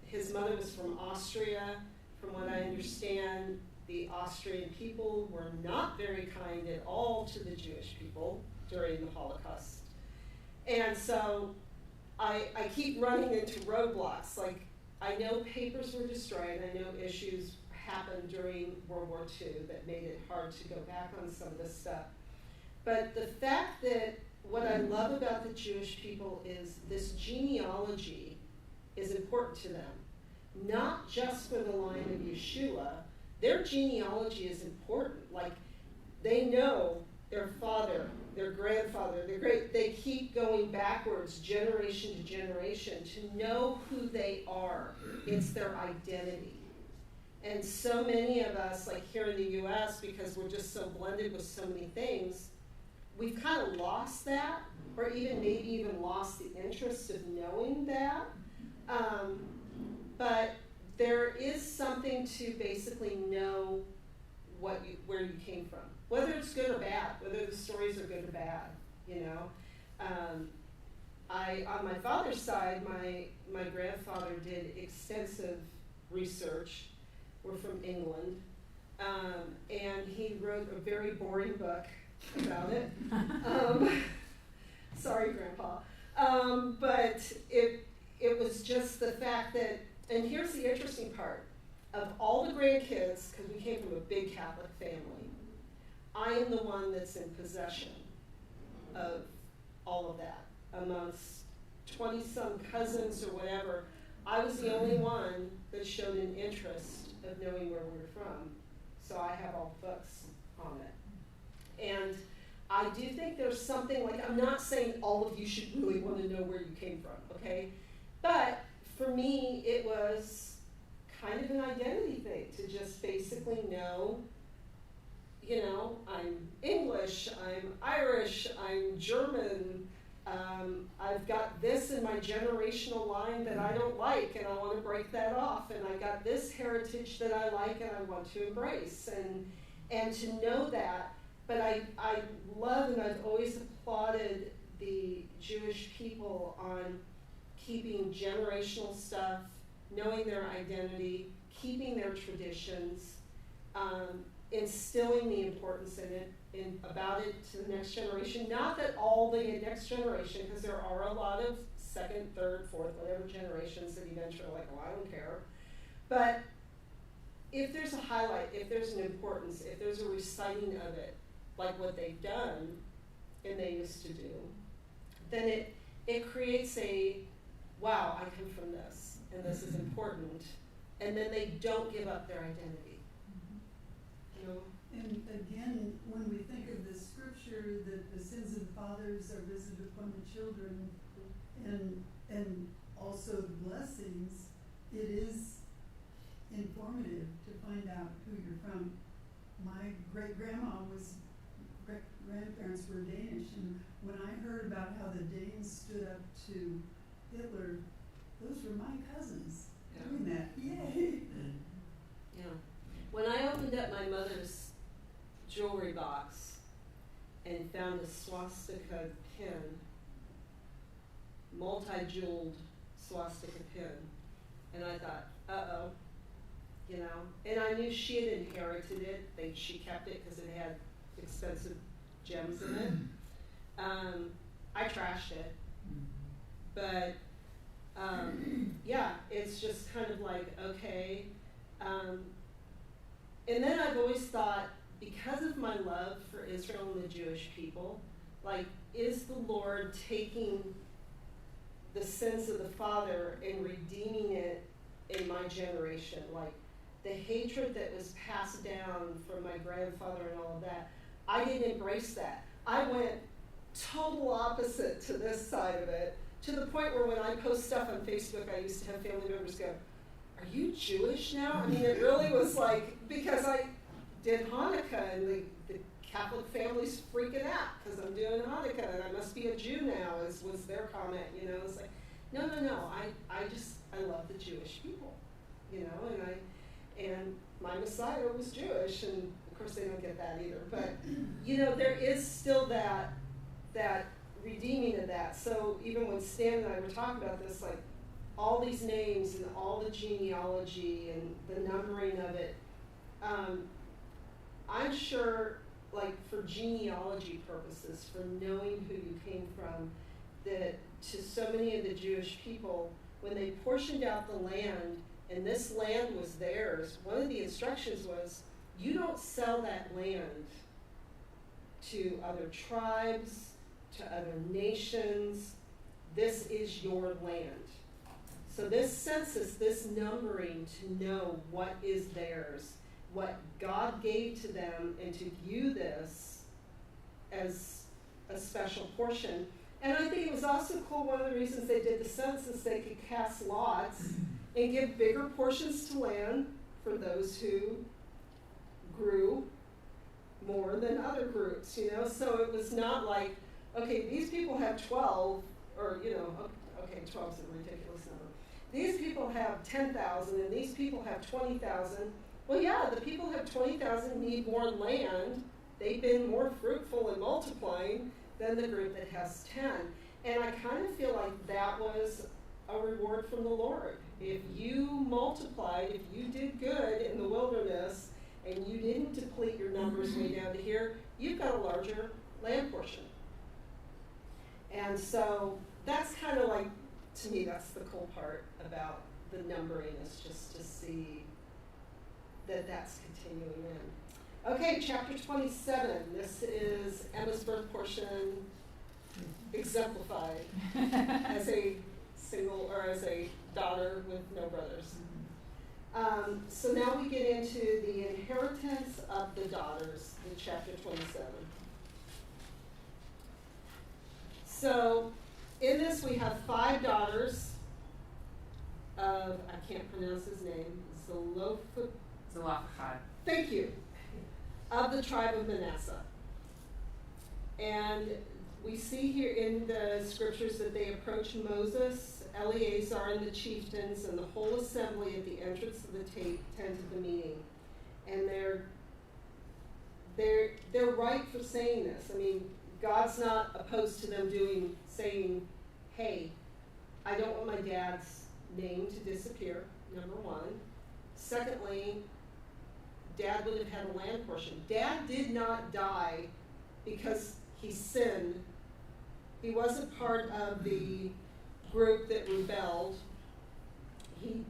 his mother was from Austria. From what I understand, the Austrian people were not very kind at all to the Jewish people during the Holocaust. And so I keep running into roadblocks. Like, I know papers were destroyed, I know issues happened during World War II that made it hard to go back on some of this stuff. But the fact that what I love about the Jewish people is this genealogy is important to them. Not just for the line of Yeshua, their genealogy is important. Like, they know their father, their grandfather, their great, they keep going backwards generation to generation to know who they are. It's their identity. And so many of us, like here in the US, because we're just so blended with so many things, we've kind of lost that, or maybe even lost the interest of knowing that. But there is something to basically know where you came from, whether it's good or bad, whether the stories are good or bad, you know. On my father's side, my grandfather did extensive research. We're from England, and he wrote a very boring book about it. Sorry, Grandpa. But it was just the fact that, and here's the interesting part, of all the grandkids, because we came from a big Catholic family, I am the one that's in possession of all of that. Amongst 20-some cousins or whatever, I was the only one that showed an interest of knowing where we were from. So I have all the books on it. And I do think there's something, like, I'm not saying all of you should really want to know where you came from, okay? But for me, it was kind of an identity thing to just basically know, you know, I'm English, I'm Irish, I'm German, I've got this in my generational line that I don't like and I want to break that off, and I got this heritage that I like and I want to embrace, and to know that. But I love, and I've always applauded the Jewish people on keeping generational stuff, knowing their identity, keeping their traditions, instilling the importance about it to the next generation. Not that all the next generation, because there are a lot of second, third, fourth, whatever generations that eventually are like, oh, I don't care. But if there's a highlight, if there's an importance, if there's a reciting of it, like what they've done and they used to do, then it creates a, wow, I come from this, and this is important, and then they don't give up their identity. You know? And again, when we think of the scripture that the sins of the fathers are visited upon the children, and also the blessings, it is informative to find out who you're from. My grandparents were Danish, and when I heard about how the Danes stood up to Hitler, those were my cousins doing that. Yay! Yeah. When I opened up my mother's jewelry box and found a swastika pin, multi-jeweled swastika pin, and I thought, uh-oh, you know. And I knew she had inherited it. She kept it because it had expensive gems in it. I trashed it. But, yeah, it's just kind of like, okay. And then I've always thought, because of my love for Israel and the Jewish people, like, is the Lord taking the sins of the father and redeeming it in my generation? Like, the hatred that was passed down from my grandfather and all of that, I didn't embrace that. I went total opposite to this side of it, to the point where when I post stuff on Facebook, I used to have family members go, "Are you Jewish now?" I mean, it really was like, because I did Hanukkah, and the Catholic family's freaking out because I'm doing Hanukkah, and I must be a Jew now, was their comment, you know. It's like, no, I love the Jewish people, you know, and my Messiah was Jewish, and of course they don't get that either, but, you know, there is still that redeeming of that. So even when Stan and I were talking about this, like, all these names and all the genealogy and the numbering of it, I'm sure, like, for genealogy purposes, for knowing who you came from, that to so many of the Jewish people, when they portioned out the land, and this land was theirs, one of the instructions was, you don't sell that land to other tribes, to other nations. This is your land. So this census, this numbering to know what is theirs, what God gave to them, and to view this as a special portion. And I think it was also cool, one of the reasons they did the census, they could cast lots and give bigger portions to land for those who grew more than other groups, you know? So it was not like, okay, these people have 12, or, you know, okay, 12 is a ridiculous number. These people have 10,000 and these people have 20,000. Well, yeah, the people who have 20,000 need more land. They've been more fruitful and multiplying than the group that has 10. And I kind of feel like that was a reward from the Lord. If you multiplied, if you did good in the wilderness, and you didn't deplete your numbers way down to here, you've got a larger land portion. And so that's kind of like, to me, that's the cool part about the numbering, is just to see that that's continuing in. Okay, chapter 27. This is Emma's birth portion exemplified as a single, or as a daughter with no brothers. So now we get into the inheritance of the daughters in chapter 27. So in this we have 5 daughters of, I can't pronounce his name, Zelophehad. Thank you, of the tribe of Manasseh. And we see here in the scriptures that they approach Moses, Eleazar, and the chieftains, and the whole assembly at the entrance of the tent of the meeting. And they're right for saying this. I mean, God's not opposed to them saying, hey, I don't want my dad's name to disappear, number one. Secondly, Dad would have had a land portion. Dad did not die because he sinned. He wasn't part of the group that rebelled. He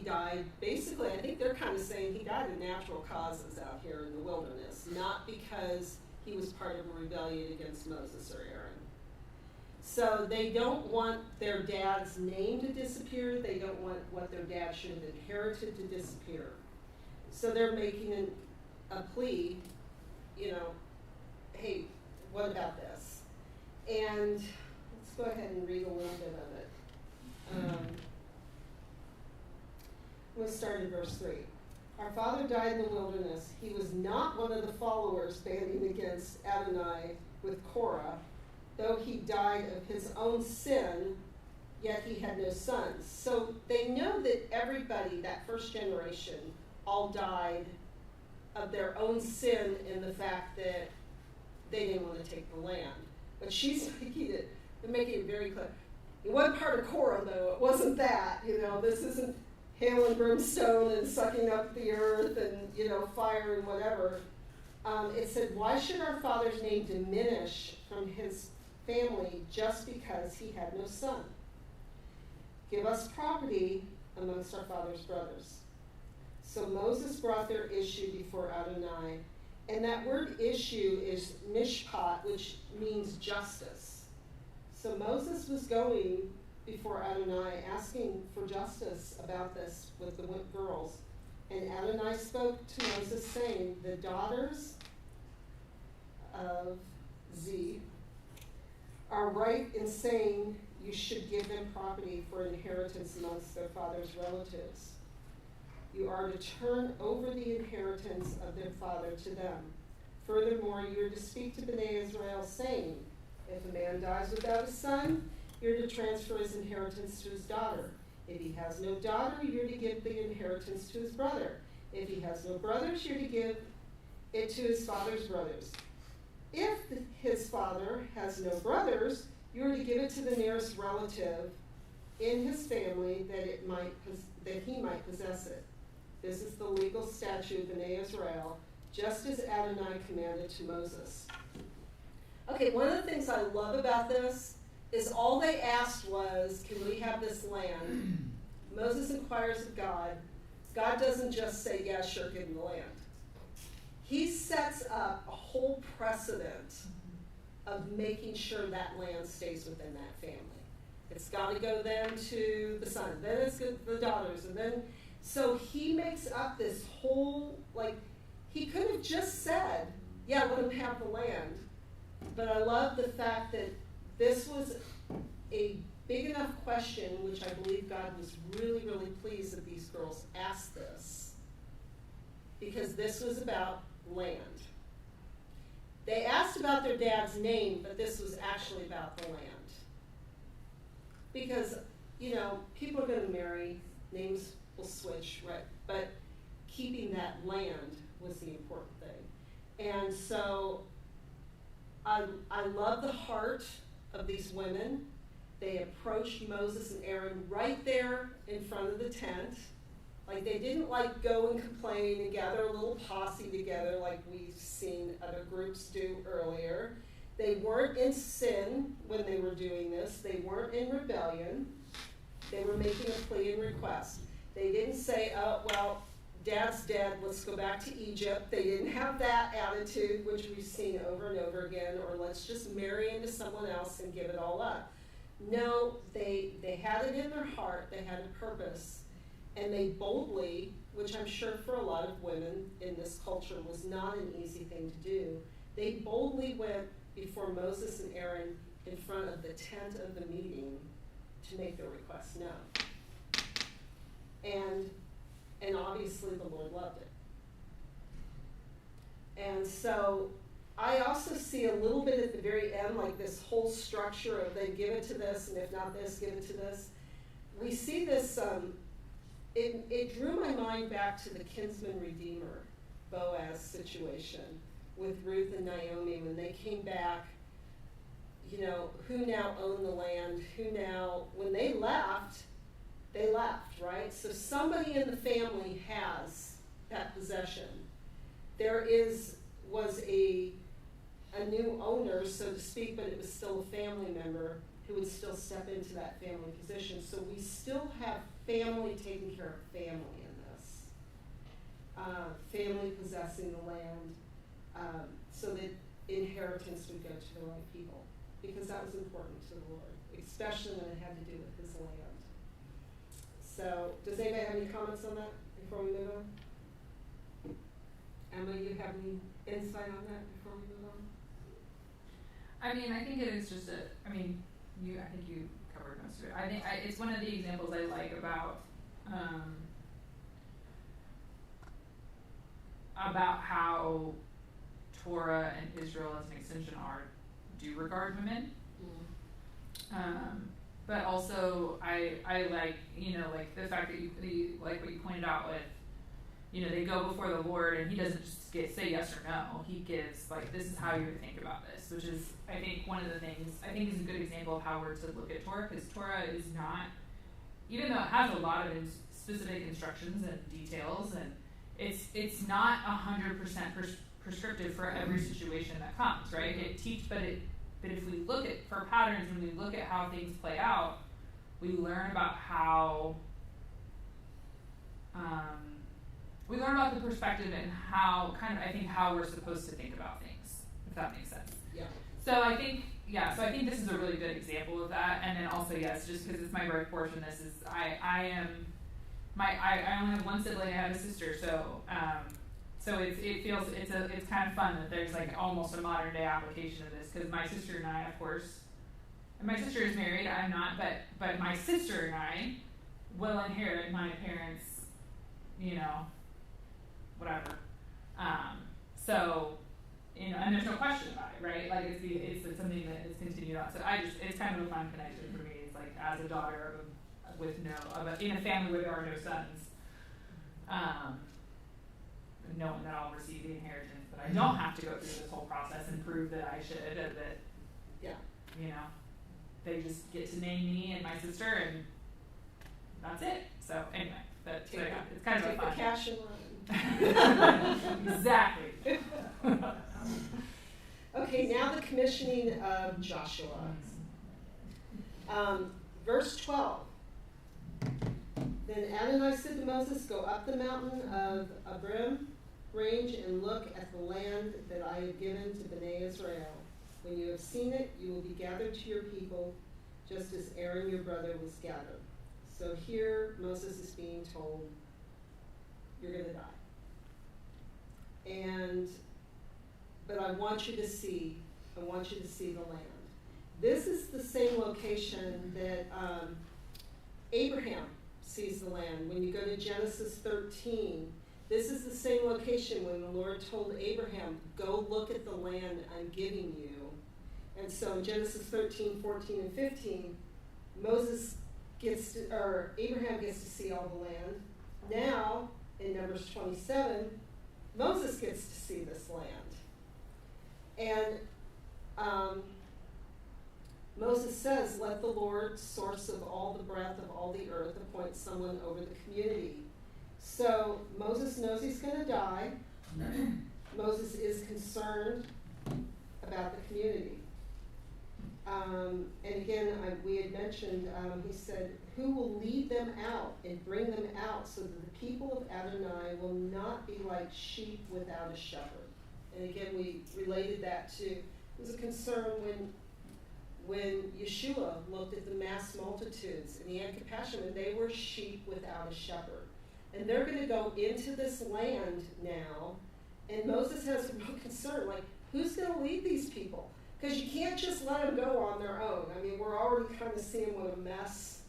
died, basically, I think they're kind of saying he died of natural causes out here in the wilderness, not because he was part of a rebellion against Moses or Aaron. So they don't want their dad's name to disappear. They don't want what their dad should have inherited to disappear. So they're making a plea, you know, hey, what about this? And let's go ahead and read a little bit of it. I'm going to start in verse 3. Our father died in the wilderness. He was not one of the followers banding against Adonai with Korah, though he died of his own sin, yet he had no sons. So they know that everybody, that first generation, all died of their own sin in the fact that they didn't want to take the land. But she's making it very clear. It wasn't part of Korah, though. It wasn't that. You know, this isn't hail and brimstone and sucking up the earth and, you know, fire and whatever. It said, why should our father's name diminish from his family just because he had no son? Give us property amongst our father's brothers. So Moses brought their issue before Adonai. And that word issue is mishpat, which means justice. So Moses was going before Adonai asking for justice about this with the girls. And Adonai spoke to Moses, saying, the daughters of Z are right in saying you should give them property for inheritance amongst their father's relatives. You are to turn over the inheritance of their father to them. Furthermore, you are to speak to Bnei Israel, saying, if a man dies without a son, you're to transfer his inheritance to his daughter. If he has no daughter, you're to give the inheritance to his brother. If he has no brothers, you're to give it to his father's brothers. If his father has no brothers, you're to give it to the nearest relative in his family that he might possess it. This is the legal statute of Bnei Israel, just as Adonai commanded to Moses. Okay, one of the things I love about this is all they asked was, can we have this land? Moses inquires of God. God doesn't just say, yeah, sure, give him the land. He sets up a whole precedent of making sure that land stays within that family. It's got to go then to the son, then it's the daughters, and then, so he makes up this whole, he could have just said, yeah, let him have the land. But I love the fact that this was a big enough question, which I believe God was really, really pleased that these girls asked this, because this was about land. They asked about their dad's name, but this was actually about the land. Because, people are going to marry, names will switch, right? But keeping that land was the important thing. And so I love the heart of these women. They approached Moses and Aaron right there in front of the tent. They didn't go and complain and gather a little posse together like we've seen other groups do earlier. They weren't in sin when they were doing this. They weren't in rebellion. They were making a plea and request. They didn't say, oh, well, Dad's dead, let's go back to Egypt. They didn't have that attitude, which we've seen over and over again, or let's just marry into someone else and give it all up. No, they had it in their heart, they had a purpose, and they boldly, which I'm sure for a lot of women in this culture was not an easy thing to do, they boldly went before Moses and Aaron in front of the tent of the meeting to make their request known. And obviously the Lord loved it. And so I also see a little bit at the very end, this whole structure of they give it to this, and if not this, give it to this. We see this, it drew my mind back to the kinsman redeemer, Boaz situation with Ruth and Naomi when they came back, who now owned the land, when they left, right? So somebody in the family has that possession. There was a new owner, so to speak, but it was still a family member who would still step into that family position. So we still have family taking care of family in this. Family possessing the land, so that inheritance would go to the right people, because that was important to the Lord, especially when it had to do with his land. So, does anybody have any comments on that before we move on? Emma, you have any insight on that before we move on? I think it is just I think you covered most of it. I think it's one of the examples I like about how Torah and Israel as an extension do regard women. But also I like, the fact that you like what you pointed out with, they go before the Lord and he doesn't just say yes or no. He gives, this is how you're to think about this, which is, I think, one of the things, is a good example of how we're to look at Torah, because Torah is not, even though it has a lot of specific instructions and details, and it's not 100% prescriptive for every situation that comes, right? But if we look for patterns, when we look at how things play out, we learn about how, we learn about the perspective and how, how we're supposed to think about things, if that makes sense. Yeah. So I think this is a really good example of that. And then also, yes, just because it's my birth portion, this is, I am I only have one sibling. I have a sister, so it's kind of fun that there's like almost a modern day application of this, because my sister and I, of course, and my sister is married. I'm not, but my sister and I will inherit my parents, whatever. So, and there's no question about it, right? Like it's something that is continued on. So it's kind of a fun connection for me. It's like as a daughter in a family where there are no sons, knowing that I'll receive the inheritance, but I don't have to go through this whole process and prove that I should, that, they just get to name me and my sister, and that's it. So anyway, it's kind of a fun. Take the cash and run. Exactly. Okay, now the commissioning of Joshua. Verse 12. Then Adonai said to Moses, "Go up the mountain of Abrim range and look at the land that I have given to Bnei Israel. When you have seen it, you will be gathered to your people, just as Aaron your brother was gathered." So here Moses is being told, you're going to die. But I want you to see the land. This is the same location that Abraham sees the land. When you go to Genesis 13, this is the same location when the Lord told Abraham, go look at the land I'm giving you. And so in Genesis 13, 14, and 15, Abraham gets to see all the land. Now, in Numbers 27, Moses gets to see this land. And Moses says, "Let the Lord, source of all the breath of all the earth, appoint someone over the community." So Moses knows he's going to die. Moses is concerned about the community. And again, we had mentioned, he said, "Who will lead them out and bring them out so that the people of Adonai will not be like sheep without a shepherd?" And again, we related that to, it was a concern when Yeshua looked at the mass multitudes and he had compassion, and they were sheep without a shepherd. And they're going to go into this land now, and Moses has a real concern, like, who's going to lead these people? Because you can't just let them go on their own. I mean, we're already kind of seeing what a mess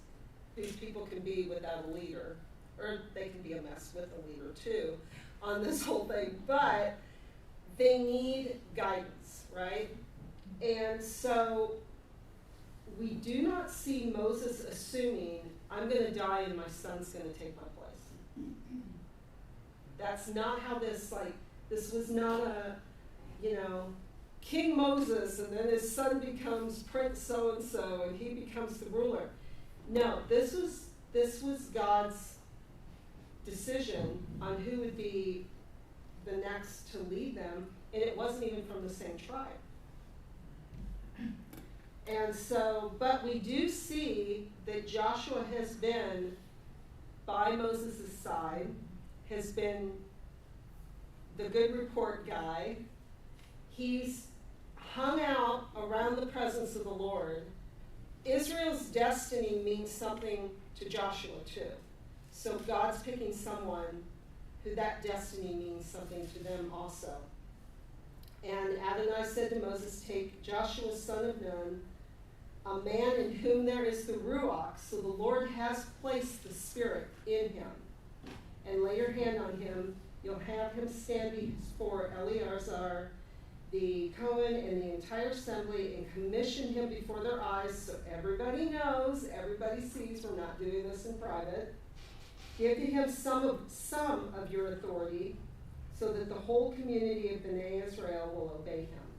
these people can be without a leader. Or they can be a mess with a leader too on this whole thing. But they need guidance, right? And so we do not see Moses assuming, I'm going to die and my son's going to take my place. That's not how this was not a, King Moses, and then his son becomes Prince so-and-so, and he becomes the ruler. No, this was God's decision on who would be the next to lead them, and it wasn't even from the same tribe. And so, but we do see that Joshua has been by Moses' side, has been the good report guy. He's hung out around the presence of the Lord. Israel's destiny means something to Joshua too. So God's picking someone who that destiny means something to them also. And Adonai said to Moses, "Take Joshua son of Nun, a man in whom there is the Ruach, so the Lord has placed the Spirit in him, and lay your hand on him. You'll have him stand before Eleazar the Cohen and the entire assembly, and commission him before their eyes, so everybody knows, everybody sees, we're not doing this in private. Give to him some of your authority, so that the whole community of Bnei Israel will obey him.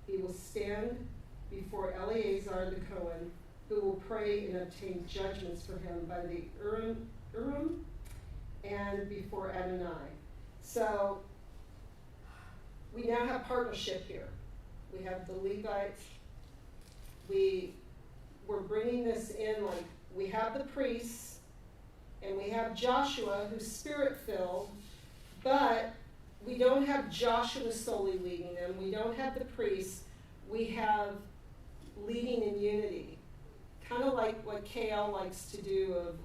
He will stand before Eleazar the Cohen, who will pray and obtain judgments for him by the Urim and before Adonai." So we now have partnership here. We have the Levites. We're bringing this in, like, we have the priests, and we have Joshua, who's spirit-filled, but we don't have Joshua solely leading them. We don't have the priests. We have leading in unity. Kind of like what KL likes to do of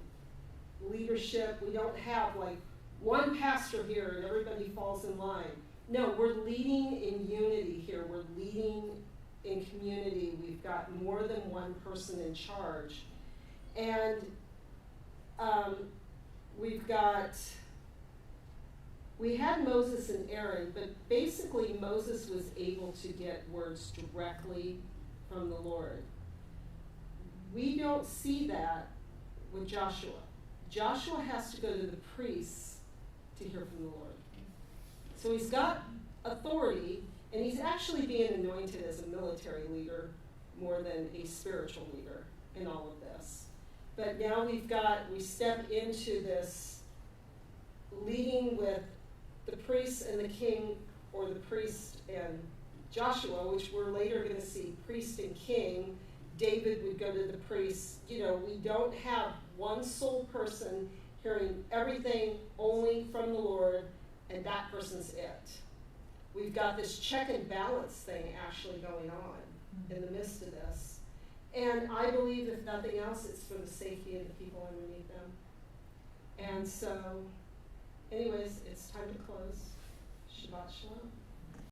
leadership. We don't have like one pastor here and everybody falls in line. No, we're leading in unity here. We're leading in community. We've got more than one person in charge. And we had Moses and Aaron, but basically Moses was able to get words directly from the Lord. We don't see that with Joshua. Joshua has to go to the priests to hear from the Lord. So he's got authority, and he's actually being anointed as a military leader more than a spiritual leader in all of this. But now we step into this leading with the priests and the king, or the priest and Joshua, which we're later going to see priest and king. David would go to the priest. You know, we don't have one sole person hearing everything only from the Lord, and that person's it. We've got this check and balance thing actually going on in the midst of this. And I believe, if nothing else, it's for the safety of the people underneath them. And so, anyways, it's time to close. Shabbat Shalom.